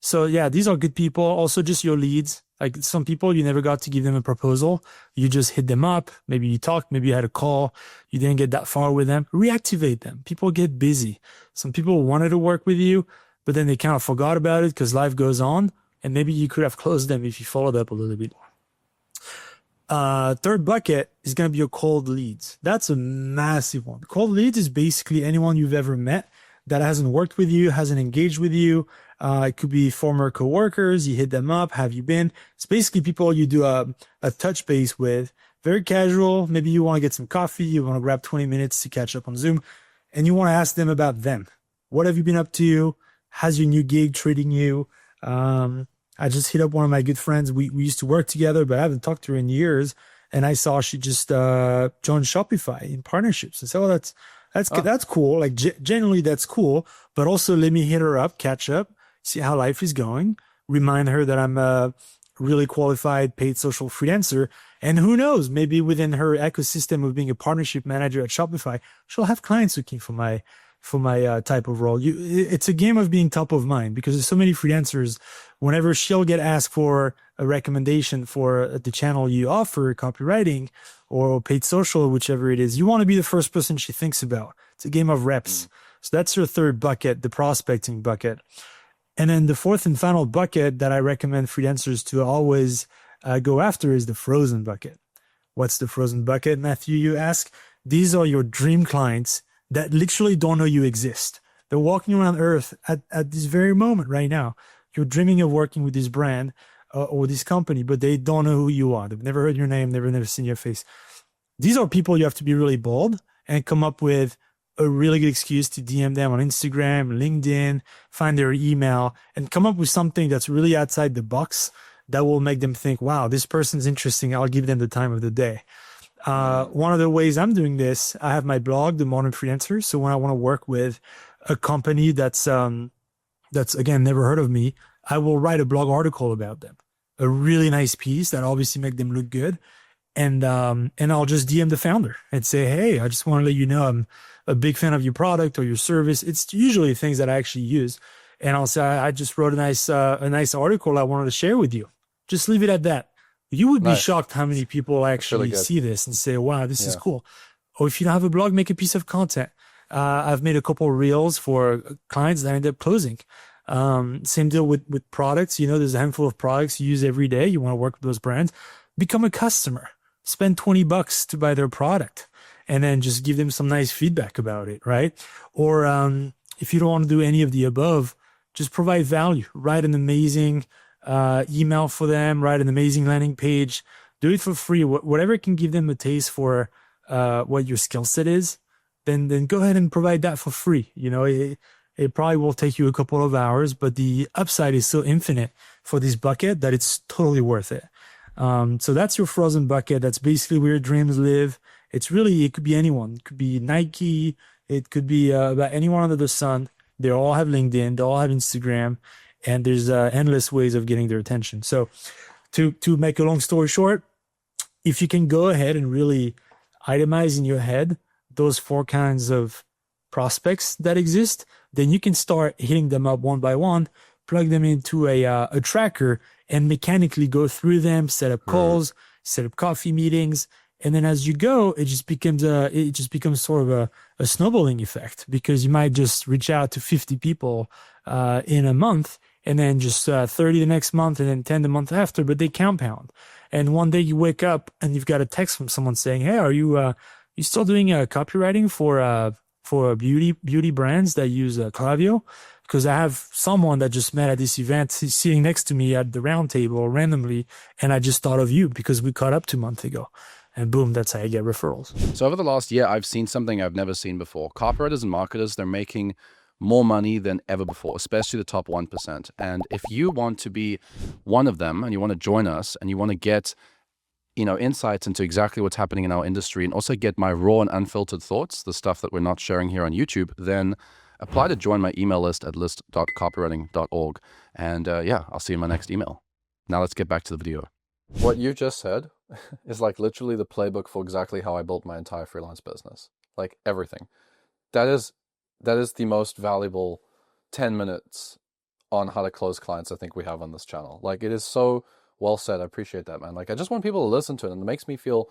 So yeah, these are good people. Also just your leads. Like some people, you never got to give them a proposal. You just hit them up. Maybe you talked, maybe you had a call. You didn't get that far with them. Reactivate them. People get busy. Some people wanted to work with you, but then they kind of forgot about it because life goes on. And maybe you could have closed them if you followed up a little bit more. Third bucket is going to be your cold leads. That's a massive one. Cold leads is basically anyone you've ever met that hasn't worked with you, hasn't engaged with you. It could be former coworkers. You hit them up. Have you been? It's basically people you do a touch base with, very casual. Maybe you want to get some coffee. You want to grab 20 minutes to catch up on Zoom, and you want to ask them about them. What have you been up to? How's your new gig treating you? I just hit up one of my good friends. We used to work together, but I haven't talked to her in years. And I saw she just joined Shopify in partnerships. And so that's cool. Like generally that's cool. But also let me hit her up, catch up, see how life is going, remind her that I'm a really qualified paid social freelancer. And who knows, maybe within her ecosystem of being a partnership manager at Shopify, she'll have clients looking for my type of role. It's a game of being top of mind because there's so many freelancers. Whenever she'll get asked for a recommendation for the channel you offer, copywriting or paid social, whichever it is, you want to be the first person she thinks about. It's a game of reps. So that's your third bucket, the prospecting bucket. And then the fourth and final bucket that I recommend freelancers to always go after is the frozen bucket. What's the frozen bucket, Matthew, you ask? These are your dream clients that literally don't know you exist. They're walking around Earth at this very moment right now. You're dreaming of working with this brand or this company, but they don't know who you are. They've never heard your name, never seen your face. These are people you have to be really bold and come up with a really good excuse to DM them on Instagram, LinkedIn, find their email, and come up with something that's really outside the box that will make them think, wow, this person's interesting. I'll give them the time of the day. One of the ways I'm doing this, I have my blog, The Modern Freelancer. So when I want to work with a company that's again, never heard of me, I will write a blog article about them, a really nice piece that obviously make them look good. And I'll just DM the founder and say, hey, I just want to let you know I'm a big fan of your product or your service. It's usually things that I actually use. And I'll say, I just wrote a nice article I wanted to share with you. Just leave it at that. You would be shocked how many people actually see this and say, wow, this is cool. Or if you don't have a blog, make a piece of content. I've made a couple of reels for clients that end up closing. Same deal with products. There's a handful of products you use every day. You want to work with those brands. Become a customer. Spend $20 to buy their product and then just give them some nice feedback about it, right? Or if you don't want to do any of the above, just provide value. Write an amazing email for them, write an amazing landing page, do it for free, whatever can give them a taste for what your skill set is, then go ahead and provide that for free. It probably will take you a couple of hours, but the upside is so infinite for this bucket that it's totally worth it. So that's your frozen bucket. That's basically where your dreams live. It could be anyone. It could be Nike. It could be about anyone under the sun. They all have LinkedIn. They all have Instagram. And there's endless ways of getting their attention. So to make a long story short, if you can go ahead and really itemize in your head those four kinds of prospects that exist, then you can start hitting them up one by one, plug them into a tracker, and mechanically go through them, set up calls, set up coffee meetings. And then as you go, it just becomes sort of a snowballing effect, because you might just reach out to 50 people in a month. and then just 30 the next month, and then 10 the month after, but they compound. And one day you wake up and you've got a text from someone saying, "Hey, are you still doing copywriting for beauty brands that use Klaviyo? Because I have someone that just met at this event. He's sitting next to me at the round table randomly, and I just thought of you because we caught up 2 months ago." And boom, that's how you get referrals. So over the last year, I've seen something I've never seen before. Copywriters and marketers, they're making more money than ever before, especially the top 1%. And if you want to be one of them and you want to join us and you want to get, insights into exactly what's happening in our industry and also get my raw and unfiltered thoughts, the stuff that we're not sharing here on YouTube, then apply to join my email list at list.copywriting.org. And I'll see you in my next email. Now let's get back to the video. What you just said is like literally the playbook for exactly how I built my entire freelance business. Like everything. That is the most valuable 10 minutes on how to close clients I think we have on this channel. Like it is so well said. I appreciate that, man. Like I just want people to listen to it, and it makes me feel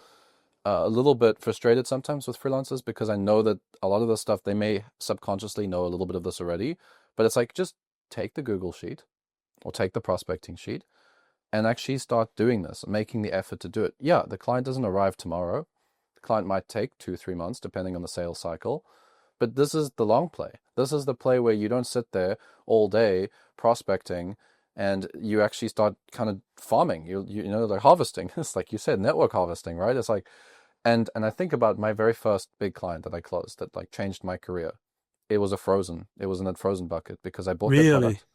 a little bit frustrated sometimes with freelancers because I know that a lot of the stuff they may subconsciously know a little bit of this already, but it's like just take the Google sheet or take the prospecting sheet and actually start doing this, making the effort to do it. Yeah, the client doesn't arrive tomorrow. The client might take 2-3 months depending on the sales cycle. But this is the long play. This is the play where you don't sit there all day prospecting and you actually start kind of farming. You like harvesting. It's like you said, network harvesting, right? It's like, and I think about my very first big client that I closed that like changed my career. It was in a frozen bucket because I bought their product.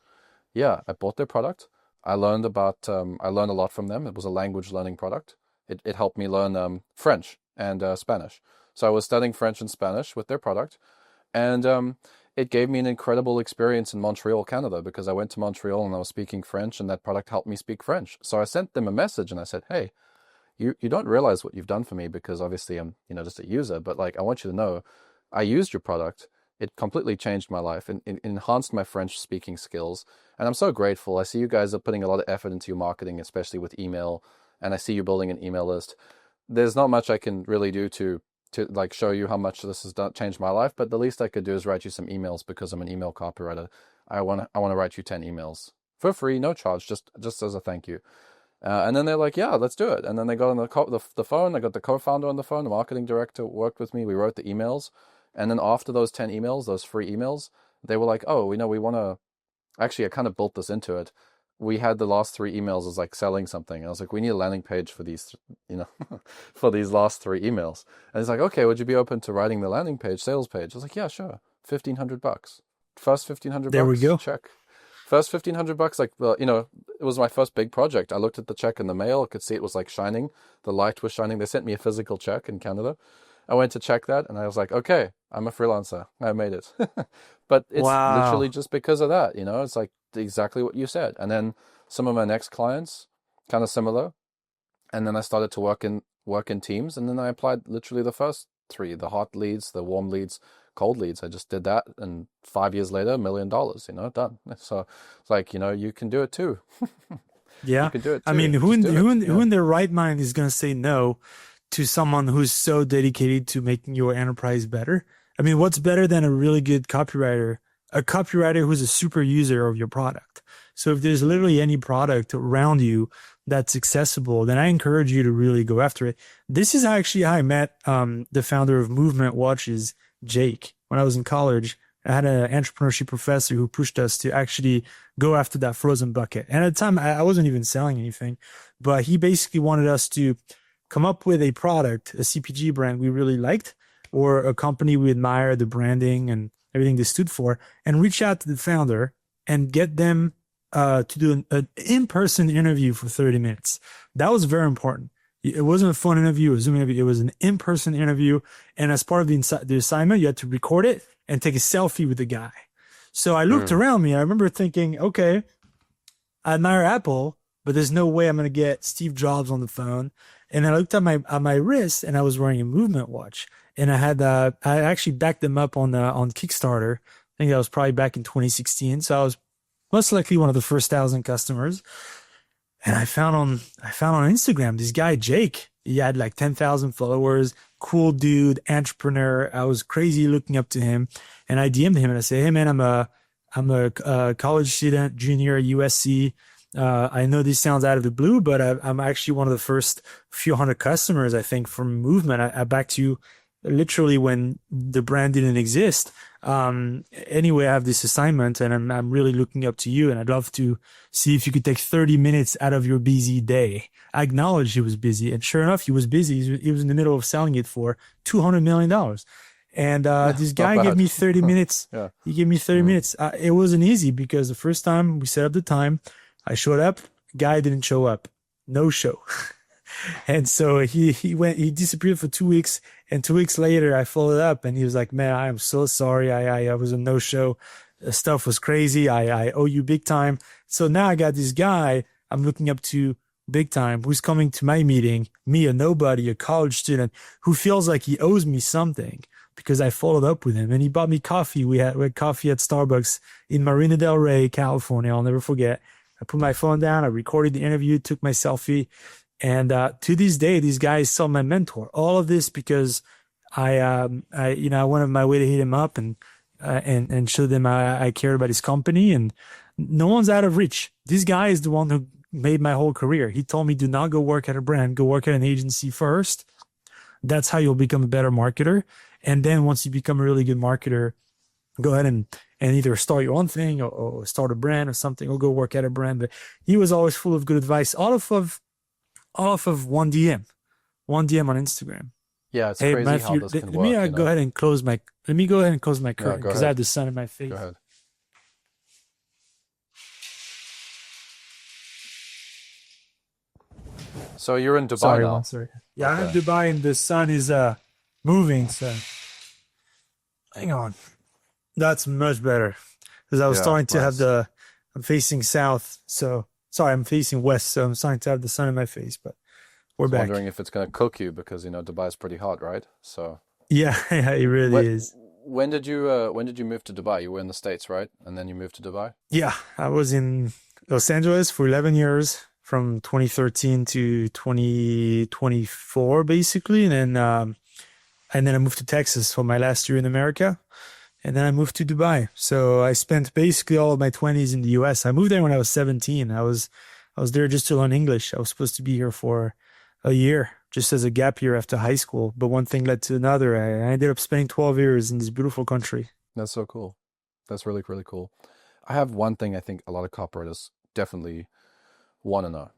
Yeah, I bought their product. I learned a lot from them. It was a language learning product. It helped me learn French and Spanish. So I was studying French and Spanish with their product. And it gave me an incredible experience in Montreal, Canada, because I went to Montreal and I was speaking French, and that product helped me speak French. So I sent them a message and I said, "Hey, you don't realize what you've done for me because obviously I'm, just a user, but like I want you to know I used your product. It completely changed my life and enhanced my French speaking skills. And I'm so grateful. I see you guys are putting a lot of effort into your marketing, especially with email, and I see you building an email list. There's not much I can really do to like show you how much this has changed my life, but the least I could do is write you some emails because I'm an email copywriter. I want to write you 10 emails for free, no charge, just as a thank you." And then they're like, "Yeah, let's do it." And then they got on the phone. I got the co-founder on the phone. The marketing director worked with me. We wrote the emails. And then after those 10 emails, those free emails, they were like, "Oh, we want to," actually, I kind of built this into it. We had the last 3 emails as like selling something. I was like, "We need a landing page for these, for these last 3 emails." And he's like, "Okay, would you be open to writing the landing page, sales page?" I was like, "Yeah, sure. $1,500. First $1,500. There we go. Check. First $1,500. Like, well, it was my first big project. I looked at the check in the mail. I could see it was like shining. The light was shining. They sent me a physical check in Canada. I went to check that and I was like, "Okay, I'm a freelancer. I made it." But it's literally just because of that, it's like exactly what you said. And then some of my next clients, kind of similar. And then I started to work in teams. And then I applied literally the first 3, the hot leads, the warm leads, cold leads. I just did that. And 5 years later, $1 million, done. So it's like, you can do it too. Yeah. You can do it too. I mean, who in their right mind is going to say no to someone who's so dedicated to making your enterprise better? I mean, what's better than a really good copywriter? A copywriter who's a super user of your product. So if there's literally any product around you that's accessible, then I encourage you to really go after it. This is actually how I met the founder of Movement Watches, Jake. When I was in college, I had an entrepreneurship professor who pushed us to actually go after that frozen bucket. And at the time, I wasn't even selling anything, but he basically wanted us to come up with a product, a CPG brand we really liked, or a company we admire, the branding and everything they stood for, and reach out to the founder and get them to do an in-person interview for 30 minutes. That was very important. It wasn't a phone interview, a Zoom interview. It was an in-person interview. And as part of the assignment, you had to record it and take a selfie with the guy. So I looked around me. I remember thinking, okay, I admire Apple, but there's no way I'm going to get Steve Jobs on the phone. And I looked at my wrist, and I was wearing a Movement watch. And I actually backed them up on Kickstarter. I think that was probably back in 2016. So I was most likely one of the first 1,000 customers. And I found on Instagram this guy, Jake. He had like 10,000 followers, cool dude, entrepreneur. I was crazy looking up to him. And I DM'd him and I said, "Hey man, I'm I'm a college student, junior at USC. I know this sounds out of the blue, but I'm actually one of the first few hundred customers, I think, from Movement. I backed you literally when the brand didn't exist. Anyway, I have this assignment and I'm really looking up to you, and I'd love to see if you could take 30 minutes out of your busy day. I acknowledged he was busy, and sure enough, he was busy. He was in the middle of selling it for $200 million. And this guy gave me 30 minutes. Yeah. He gave me 30 minutes. It wasn't easy because the first time we set up the time, I showed up, guy didn't show up, no show. And so he disappeared for 2 weeks. And 2 weeks later, I followed up and he was like, man, I am so sorry. I was a no show. The stuff was crazy. I owe you big time. So now I got this guy I'm looking up to big time who's coming to my meeting, me, a nobody, a college student who feels like he owes me something because I followed up with him and he bought me coffee. We had coffee at Starbucks in Marina del Rey, California. I'll never forget. I put my phone down. I recorded the interview, took my selfie. And to this day, these guys saw my mentor. All of this because I went on my way to hit him up and show them I cared about his company. And no one's out of reach. This guy is the one who made my whole career. He told me, do not go work at a brand. Go work at an agency first. That's how you'll become a better marketer. And then once you become a really good marketer, go ahead and either start your own thing or start a brand or something, or go work at a brand. But he was always full of good advice. All off of one DM on Instagram. Yeah, it's Hey, crazy Matthew, how this can work. let me go ahead and close my curtain because I have the sun in my face. Go ahead. So you're in Dubai now. Sorry. Yeah, Okay. I'm in Dubai and the sun is moving. So hang on, that's much better because I was Yeah, starting to have nice. I'm facing south. So sorry, I'm facing west. So I'm starting to have the sun in my face. But we're I was back. wondering if it's going to cook you because Dubai is pretty hot, right? So Yeah, yeah, it really What- is. when did you move to Dubai? You were in the States, right? And then you moved to Dubai? Yeah, I was in Los Angeles for 11 years from 2013 to 2024, basically. And then I moved to Texas for my last year in America. And then I moved to Dubai. So I spent basically all of my 20s in the US. I moved there when I was 17. I was there just to learn English. I was supposed to be here for a year, just as a gap year after high school. But one thing led to another. I ended up spending 12 years in this beautiful country. That's so cool. That's really, really cool. I have one thing I think a lot of copywriters definitely want to know.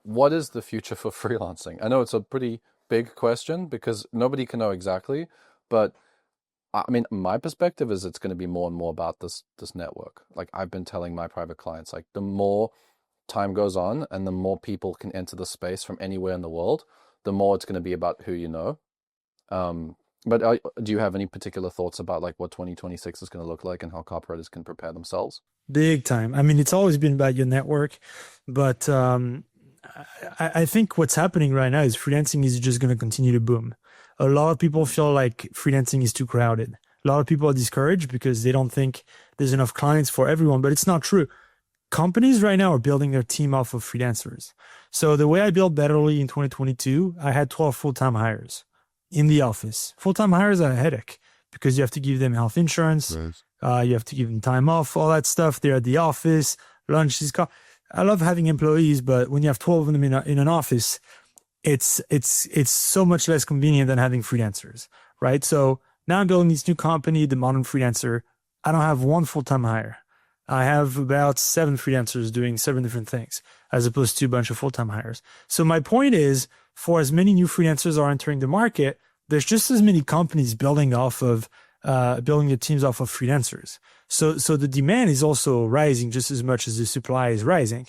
What is the future for freelancing? I know it's a pretty big question because nobody can know exactly, but I mean, my perspective is it's going to be more and more about this network. Like I've been telling my private clients, like the more time goes on and the more people can enter the space from anywhere in the world, the more it's going to be about who you know. But do you have any particular thoughts about like what 2026 is going to look like and how copywriters can prepare themselves? Big time. I mean, it's always been about your network, but I think what's happening right now is freelancing is just going to continue to boom. A lot of people feel like freelancing is too crowded. A lot of people are discouraged because they don't think there's enough clients for everyone, but it's not true. Companies right now are building their team off of freelancers. So the way I built Betterly in 2022, I had 12 full-time hires in the office. Full-time hires are a headache because you have to give them health insurance. Right. You have to give them time off, all that stuff. They're at the office, lunches. I love having employees, but when you have 12 of them in an office, it's so much less convenient than having freelancers, right? So now I'm building this new company, the Modern Freelancer. I don't have one full-time hire. I have about 7 freelancers doing 7 different things, as opposed to a bunch of full-time hires. So my point is, for as many new freelancers are entering the market, there's just as many companies building their teams off of freelancers. So the demand is also rising just as much as the supply is rising.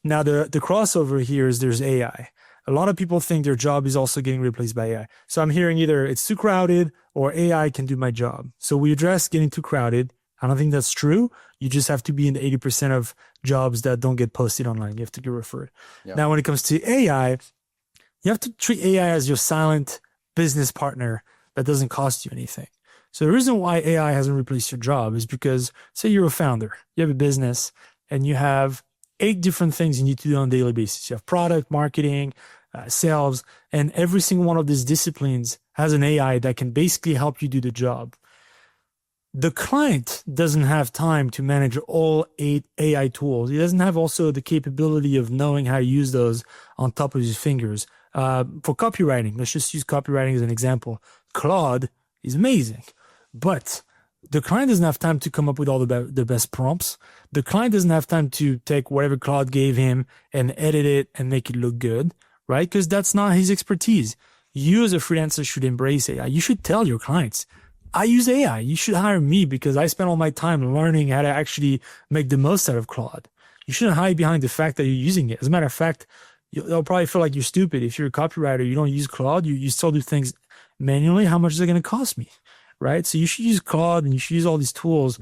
Now the crossover here is there's AI. A lot of people think their job is also getting replaced by AI. So I'm hearing either it's too crowded or AI can do my job. So we address getting too crowded. I don't think that's true. You just have to be in the 80% of jobs that don't get posted online. You have to get referred. Yeah. Now, when it comes to AI, you have to treat AI as your silent business partner that doesn't cost you anything. So the reason why AI hasn't replaced your job is because, say you're a founder, you have a business, and you have 8 different things you need to do on a daily basis. You have product, marketing, sales, and every single one of these disciplines has an AI that can basically help you do the job. The client doesn't have time to manage all 8 AI tools. He doesn't have also the capability of knowing how to use those on top of his fingers. For copywriting, let's just use copywriting as an example. Claude is amazing, but the client doesn't have time to come up with all the best prompts. The client doesn't have time to take whatever Claude gave him and edit it and make it look good, right? Because that's not his expertise. You as a freelancer should embrace AI. You should tell your clients, I use AI. You should hire me because I spend all my time learning how to actually make the most out of Claude. You shouldn't hide behind the fact that you're using it. As a matter of fact, they'll probably feel like you're stupid. If you're a copywriter, you don't use Claude, you still do things manually. How much is it going to cost me? Right? So you should use Claude and you should use all these tools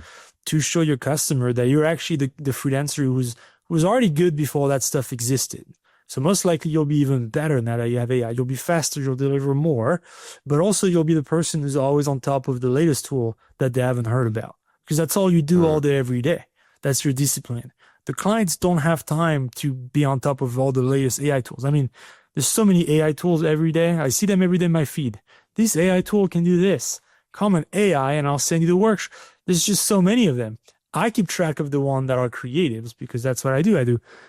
to show your customer that you're actually the freelancer who's already good before that stuff existed. So most likely you'll be even better now that you have AI. You'll be faster, you'll deliver more, but also you'll be the person who's always on top of the latest tool that they haven't heard about, because that's all you do all day, every day. That's your discipline. The clients don't have time to be on top of all the latest AI tools. I mean, there's so many AI tools every day. I see them every day in my feed. This AI tool can do this. Comment AI and I'll send you the workshop. There's just so many of them. I keep track of the ones that are creatives because that's what I do.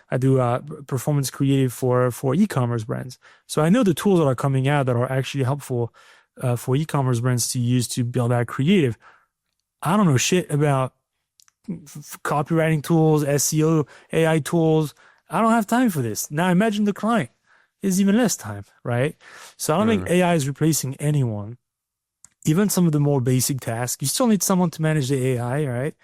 I do performance creative for e-commerce brands. So I know the tools that are coming out that are actually helpful for e-commerce brands to use to build out creative. I don't know shit about copywriting tools, SEO, AI tools. I don't have time for this. Now imagine the client is even less time, right? So I don't think AI is replacing anyone. Even some of the more basic tasks, you still need someone to manage the AI, right?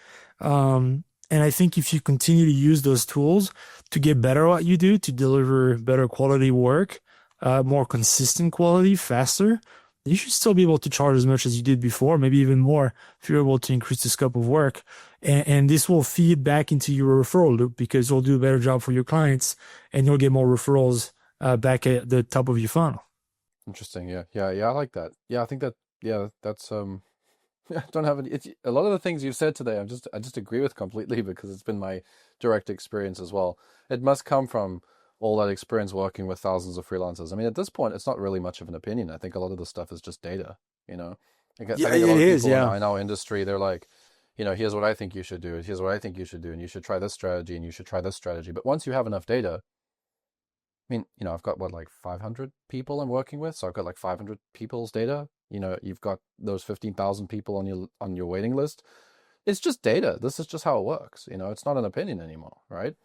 And I think if you continue to use those tools to get better at what you do, to deliver better quality work, more consistent quality, faster, you should still be able to charge as much as you did before, maybe even more if you're able to increase the scope of work. And this will feed back into your referral loop because you'll do a better job for your clients and you'll get more referrals back at the top of your funnel. Interesting. Yeah. I like that. Yeah, I think that. Yeah, that's I don't have any. A lot of the things you've said today. I just agree with completely because it's been my direct experience as well. It must come from all that experience working with thousands of freelancers. I mean, at this point, it's not really much of an opinion. I think a lot of the stuff is just data. I think a lot of people in our industry, they're like, here's what I think you should do. Here's what I think you should do, and you should try this strategy, and you should try this strategy. But once you have enough data, I mean, I've got like 500 people I'm working with, so I've got like 500 people's data. You've got those 15,000 people on your waiting list. It's just data. This is just how it works. It's not an opinion anymore, right?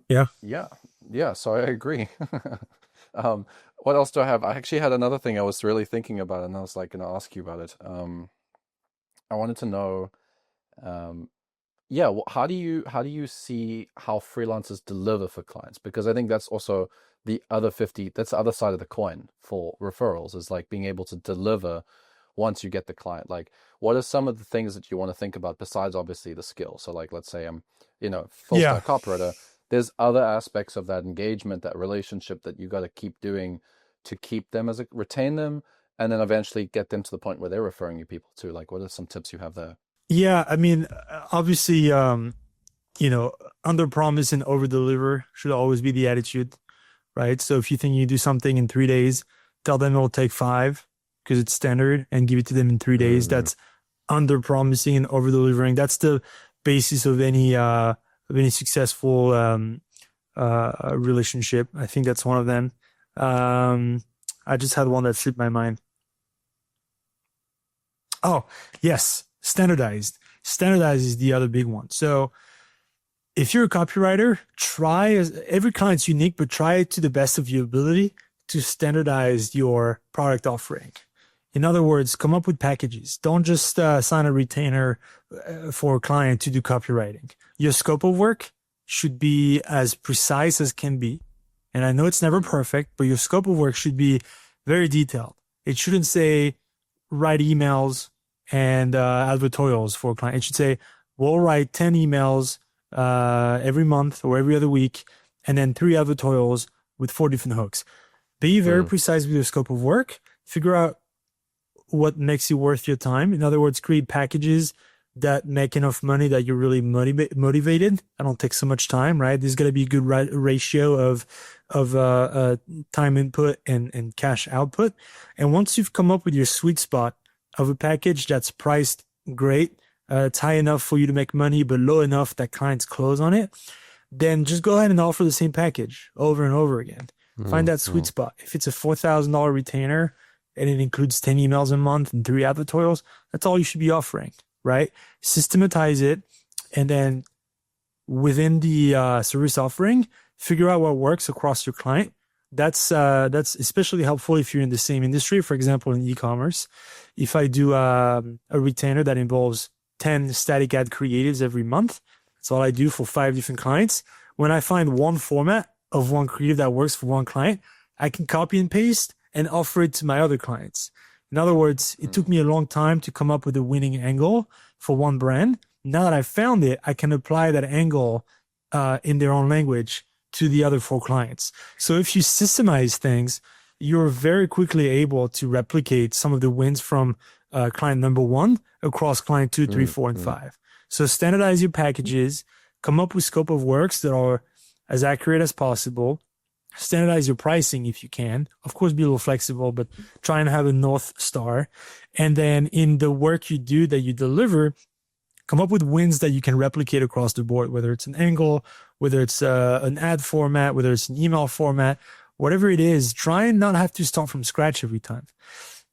Yeah. So I agree. What else do I have? I actually had another thing I was really thinking about, and I was like going to ask you about it. I wanted to know, how do you see how freelancers deliver for clients? Because I think that's also the other 50, that's the other side of the coin for referrals, is like being able to deliver once you get the client. Like, what are some of the things that you want to think about besides obviously the skill? So like, let's say I'm, full stack copywriter. There's other aspects of that engagement, that relationship that you got to keep doing to keep them retain them, and then eventually get them to the point where they're referring you people too. Like, what are some tips you have there? Yeah, I mean, obviously, under promise and over deliver should always be the attitude, right? So if you think you do something in 3 days, tell them it'll take 5 because it's standard, and give it to them in 3 days. That's under promising and over delivering. That's the basis of any successful relationship. I think that's one of them. I just had one that slipped my mind. Oh, yes. Standardized is the other big one. So if you're a copywriter, every client's unique, but try to the best of your ability to standardize your product offering. In other words, come up with packages. Don't just sign a retainer for a client to do copywriting. Your scope of work should be as precise as can be. And I know it's never perfect, but your scope of work should be very detailed. It shouldn't say write emails and advertorials for a client. It should say, we'll write 10 emails every month or every other week, and then 3 advertorials with 4 different hooks. Be very precise with your scope of work. Figure out what makes it worth your time. In other words, create packages that make enough money that you're really motivated. I don't take so much time, right? There's got to be a good ratio of time input and cash output. And once you've come up with your sweet spot of a package that's priced great, it's high enough for you to make money, but low enough that clients close on it, then just go ahead and offer the same package over and over again. Find that sweet spot. If it's a $4,000 retainer and it includes 10 emails a month and 3 advertorials, that's all you should be offering, right? Systematize it, and then within the service offering, figure out what works across your client. That's especially helpful if you're in the same industry. For example, in e-commerce, if I do a retainer that involves 10 static ad creatives every month, that's all I do for 5 different clients. When I find one format of one creative that works for one client, I can copy and paste and offer it to my other clients. In other words, it took me a long time to come up with a winning angle for one brand. Now that I've found it, I can apply that angle in their own language to the other 4 clients. So if you systemize things, you're very quickly able to replicate some of the wins from client number 1 across client 2, 3, 4, and 5. So standardize your packages, come up with scope of works that are as accurate as possible. Standardize your pricing if you can. Of course, be a little flexible, but try and have a North Star. And then in the work you do that you deliver, come up with wins that you can replicate across the board, whether it's an angle, whether it's an ad format, whether it's an email format, whatever it is. Try and not have to start from scratch every time.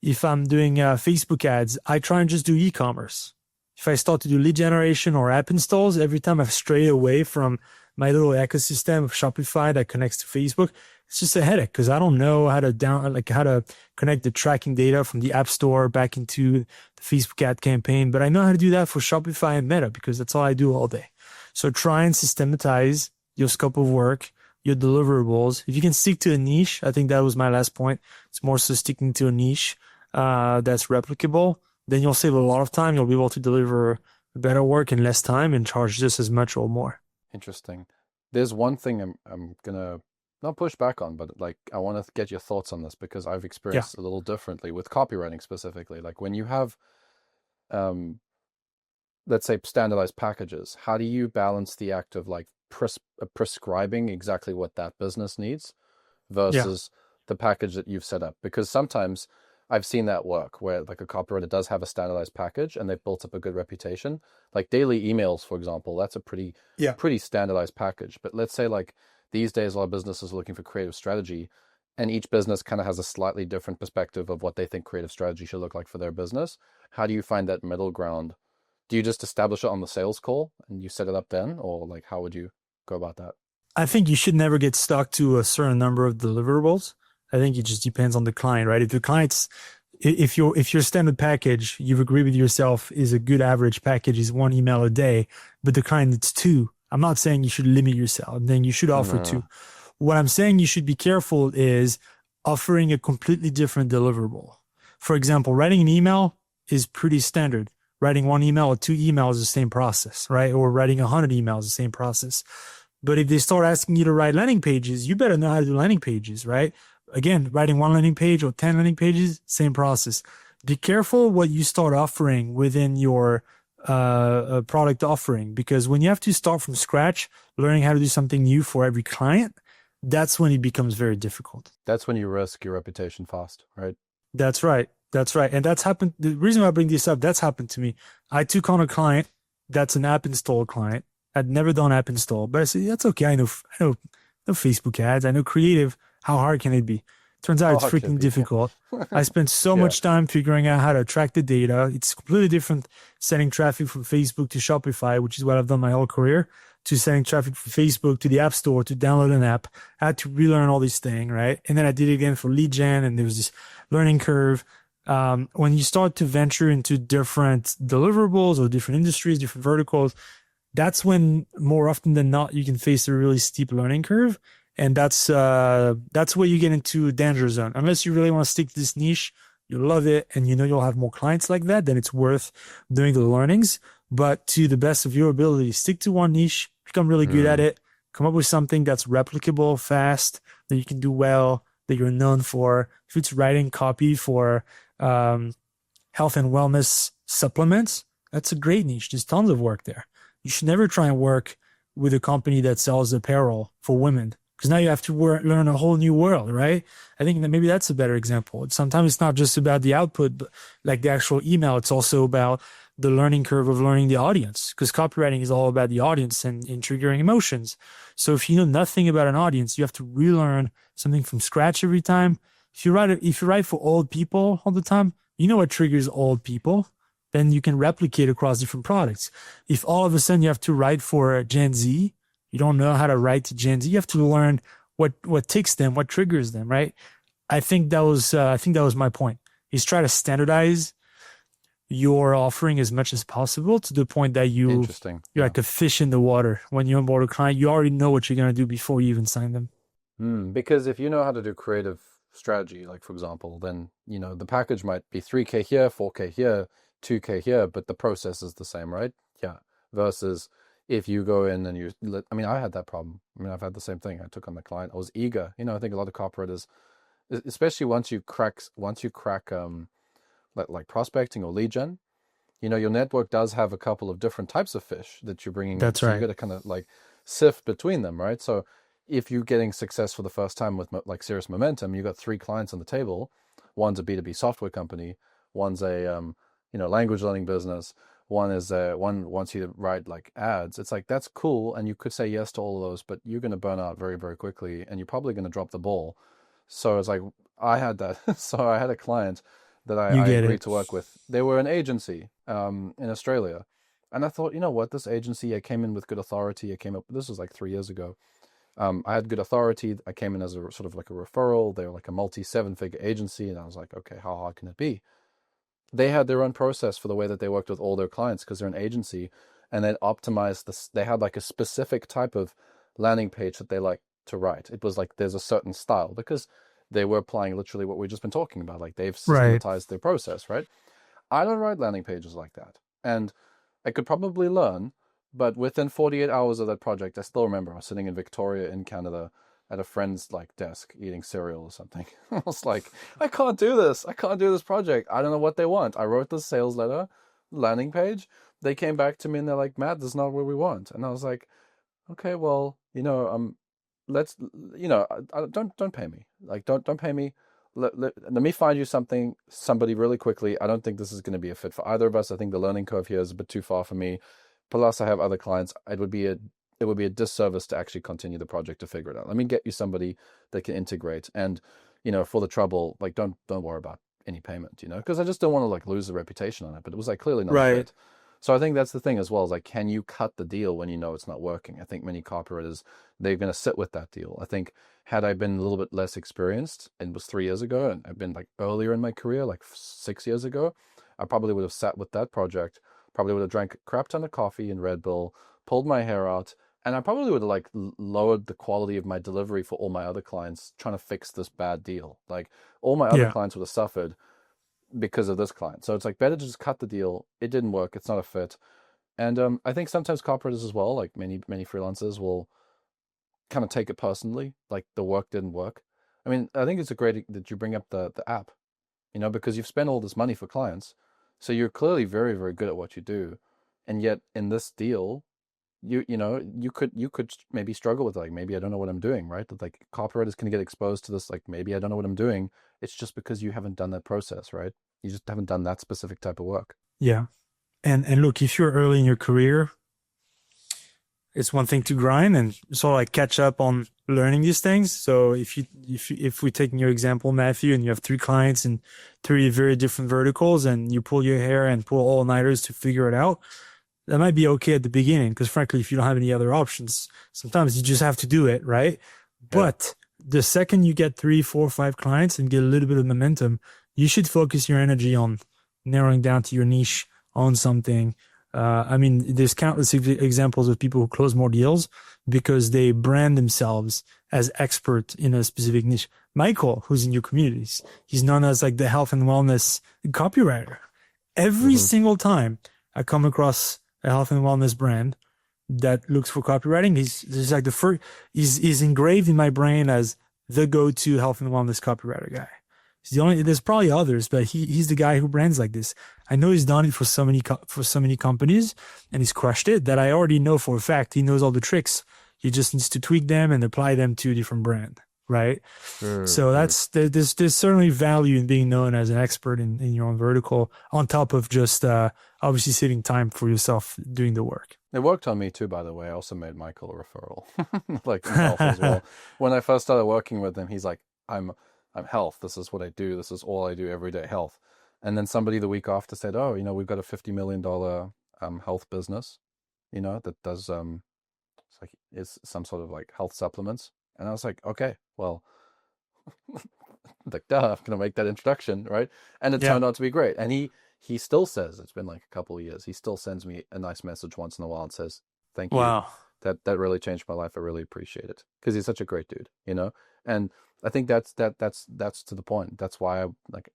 If I'm doing Facebook ads, I try and just do e-commerce. If I start to do lead generation or app installs, every time I've strayed away from my little ecosystem of Shopify that connects to Facebook, it's just a headache because I don't know how to connect the tracking data from the App Store back into the Facebook ad campaign. But I know how to do that for Shopify and Meta because that's all I do all day. So try and systematize your scope of work, your deliverables. If you can stick to a niche, I think that was my last point. It's more so sticking to a niche that's replicable. Then you'll save a lot of time. You'll be able to deliver better work in less time and charge just as much or more. Interesting. There's one thing I'm gonna not push back on, but like I want to get your thoughts on this because I've experienced a little differently with copywriting specifically. Like when you have, let's say, standardized packages, how do you balance the act of like prescribing exactly what that business needs versus the package that you've set up? Because sometimes I've seen that work where like a copywriter does have a standardized package and they've built up a good reputation. Like daily emails, for example, that's a pretty standardized package. But let's say like these days, a lot of businesses are looking for creative strategy, and each business kind of has a slightly different perspective of what they think creative strategy should look like for their business. How do you find that middle ground? Do you just establish it on the sales call and you set it up then? Or like, how would you go about that? I think you should never get stuck to a certain number of deliverables. I think it just depends on the client, right? If your standard package, you've agreed with yourself, is a good average package, is 1 email a day, but the client needs 2. I'm not saying you should limit yourself. Then you should offer 2. What I'm saying you should be careful is offering a completely different deliverable. For example, writing an email is pretty standard. Writing 1 email or 2 emails is the same process, right? Or writing 100 emails is the same process. But if they start asking you to write landing pages, you better know how to do landing pages, right? Again, writing 1 landing page or 10 landing pages, same process. Be careful what you start offering within your product offering, because when you have to start from scratch, learning how to do something new for every client, that's when it becomes very difficult. That's when you risk your reputation fast, right? That's right. That's right. And that's happened. The reason why I bring this up, that's happened to me. I took on a client that's an app install client. I'd never done app install, but I said, that's okay. I know Facebook ads. I know creative. How hard can it be? Turns out it's freaking difficult. I spent so much time figuring out how to track the data. It's completely different sending traffic from Facebook to Shopify, which is what I've done my whole career, to sending traffic from Facebook to the App Store to download an app. I had to relearn all these things, right? And then I did it again for lead gen, and there was this learning curve. When you start to venture into different deliverables or different industries, different verticals, that's when more often than not, you can face a really steep learning curve. And that's where you get into a danger zone. Unless you really want to stick to this niche, you love it, and you know you'll have more clients like that, then it's worth doing the learnings. But to the best of your ability, stick to one niche, become really good at it, come up with something that's replicable, fast, that you can do well, that you're known for. If it's writing copy for health and wellness supplements, that's a great niche. There's tons of work there. You should never try and work with a company that sells apparel for women, because now you have to learn a whole new world, right? I think that maybe that's a better example. Sometimes it's not just about the output, but like the actual email. It's also about the learning curve of learning the audience, because copywriting is all about the audience and triggering emotions. So if you know nothing about an audience, you have to relearn something from scratch every time. If you write for old people all the time, you know what triggers old people, then you can replicate across different products. If all of a sudden you have to write for Gen Z, you don't know how to write to Gen Z, you have to learn what ticks them, what triggers them, right? I think that was my point. Is try to standardize your offering as much as possible to the point that you're like a fish in the water. When you onboard a client, you already know what you're going to do before you even sign them. Because if you know how to do creative strategy, like for example, then, the package might be 3K here, 4K here, 2K here, but the process is the same, right? Yeah. Versus if you go in and I had that problem. I've had the same thing. I took on the client. I was eager. I think a lot of copywriters, especially once you crack like prospecting or lead gen, your network does have a couple of different types of fish that you're bringing. That's in. So right. you got to kind of like sift between them, right? So if you're getting success for the first time with like serious momentum, you got 3 clients on the table. One's a B2B software company. One's a language learning business. One wants you to write like ads. It's like, that's cool, and you could say yes to all of those, but you're going to burn out very, very quickly, and you're probably going to drop the ball. So it's like, I had that. So I had a client that I agreed to work with. They were an agency in Australia, and I thought, you know what, this agency, I came in with good authority. This was like 3 years ago. I had good authority. I came in as a sort of like a referral. They were like a multi-7-figure agency, and I was like, okay, how hard can it be? They had their own process for the way that they worked with all their clients because they're an agency, and they'd optimized this. They had like a specific type of landing page that they like to write. It was like there's a certain style because they were applying literally what we've just been talking about. Like they've systematized their process, right? I don't write landing pages like that, and I could probably learn, but within 48 hours of that project, I still remember I was sitting in Victoria in Canada at a friend's like desk eating cereal or something. I was like, I can't do this. I can't do this project. I don't know what they want. I wrote the sales letter, landing page. They came back to me and they're like, Matt, this is not what we want. And I was like, okay, well, let's, don't pay me. Like, don't pay me. Let me find you somebody really quickly. I don't think this is going to be a fit for either of us. I think the learning curve here is a bit too far for me. Plus I have other clients. It would be a disservice to actually continue the project to figure it out. Let me get you somebody that can integrate, and for the trouble, like don't worry about any payment, because I just don't want to like lose the reputation on it. But it was like clearly not a fit. So I think that's the thing as well, is like, can you cut the deal when you know it's not working? I think many copywriters, they're going to sit with that deal. I think had I been a little bit less experienced, and it was 3 years ago, and I've been like earlier in my career, like 6 years ago, I probably would have sat with that project, probably would have drank a crap ton of coffee in Red Bull, pulled my hair out, and I probably would have like lowered the quality of my delivery for all my other clients trying to fix this bad deal. Like all my other clients would have suffered because of this client. So it's like better to just cut the deal. It didn't work. It's not a fit. And I think sometimes copywriters as well, like many freelancers, will kind of take it personally, like the work didn't work. I mean, I think it's great that you bring up the app, because you've spent all this money for clients. So you're clearly very, very good at what you do. And yet in this deal, you could maybe struggle with like, maybe I don't know what I'm doing, right? That like copywriters can get exposed to this, like maybe I don't know what I'm doing. It's just because you haven't done that process, right? You just haven't done that specific type of work. Yeah. And look, if you're early in your career, it's one thing to grind and sort of like catch up on learning these things. So if we're taking your example, Matthew, and you have 3 clients in 3 very different verticals, and you pull your hair and pull all-nighters to figure it out, that might be okay at the beginning, because frankly, if you don't have any other options, sometimes you just have to do it, right? Yeah. But the second you get 3, 4, 5 clients and get a little bit of momentum, you should focus your energy on narrowing down to your niche on something. I mean, there's countless examples of people who close more deals because they brand themselves as expert in a specific niche. Michael, who's in your communities, he's known as like the health and wellness copywriter. Every single time I come across a health and wellness brand that looks for copywriting, he's like the first, he's engraved in my brain as the go-to health and wellness copywriter guy. He's the only, there's probably others, but he's the guy who brands like this. I know he's done it for so many companies, and he's crushed it, that I already know for a fact he knows all the tricks. He just needs to tweak them and apply them to a different brand, right? Sure, So there's certainly value in being known as an expert in your own vertical, on top of just obviously saving time for yourself doing the work. It worked on me too, by the way. I also made Michael a referral, like in health as well. When I first started working with him, he's like, I'm health. This is what I do. This is all I do every day, health. And then somebody the week after said, oh, we've got a $50 million health business, that does is some sort of like health supplements. And I was like, okay, well, like, duh, I'm gonna make that introduction, right? And it turned out to be great. And he still says, it's been like a couple of years, he still sends me a nice message once in a while and says, thank you. Wow. That really changed my life. I really appreciate it, because he's such a great dude, And I think that's to the point. That's why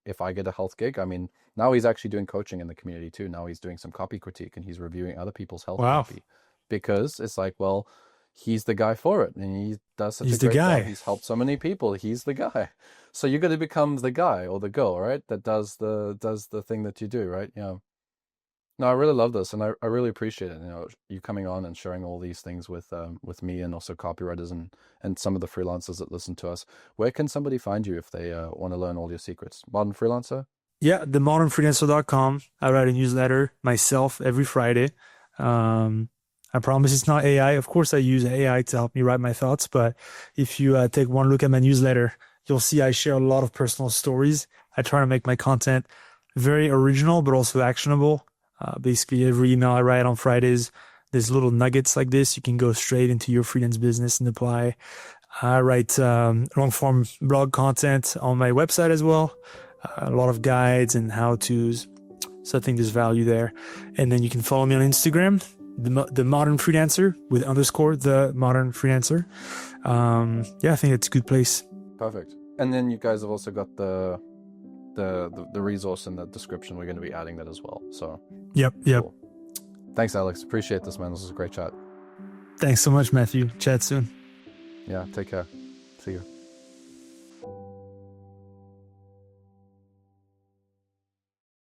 if I get a health gig, I mean, now he's actually doing coaching in the community too. Now he's doing some copy critique and he's reviewing other people's health copy, because it's like, well, he's the guy for it, and he does such a great job. He's helped so many people. He's the guy. So you got to become the guy or the girl, right? That does the thing that you do, right? Yeah. No, I really love this, and I really appreciate it. You coming on and sharing all these things with me, and also copywriters and some of the freelancers that listen to us. Where can somebody find you if they want to learn all your secrets? Modern Freelancer? Yeah, themodernfreelancer.com. I write a newsletter myself every Friday. I promise it's not AI. Of course, I use AI to help me write my thoughts, but if you take one look at my newsletter, you'll see I share a lot of personal stories. I try to make my content very original, but also actionable. Basically, every email I write on Fridays, there's little nuggets like this. You can go straight into your freelance business and apply. I write long form blog content on my website as well. A lot of guides and how-tos. So I think there's value there. And then you can follow me on Instagram, the Modern Freelancer with _ the Modern Freelancer. I think it's a good place. Perfect. And then you guys have also got the resource in the description. We're going to be adding that as well. So yep. Cool. Thanks, Alex. Appreciate this, man. This was a great chat. Thanks so much, Matthew. Chat soon. Yeah, take care. See you.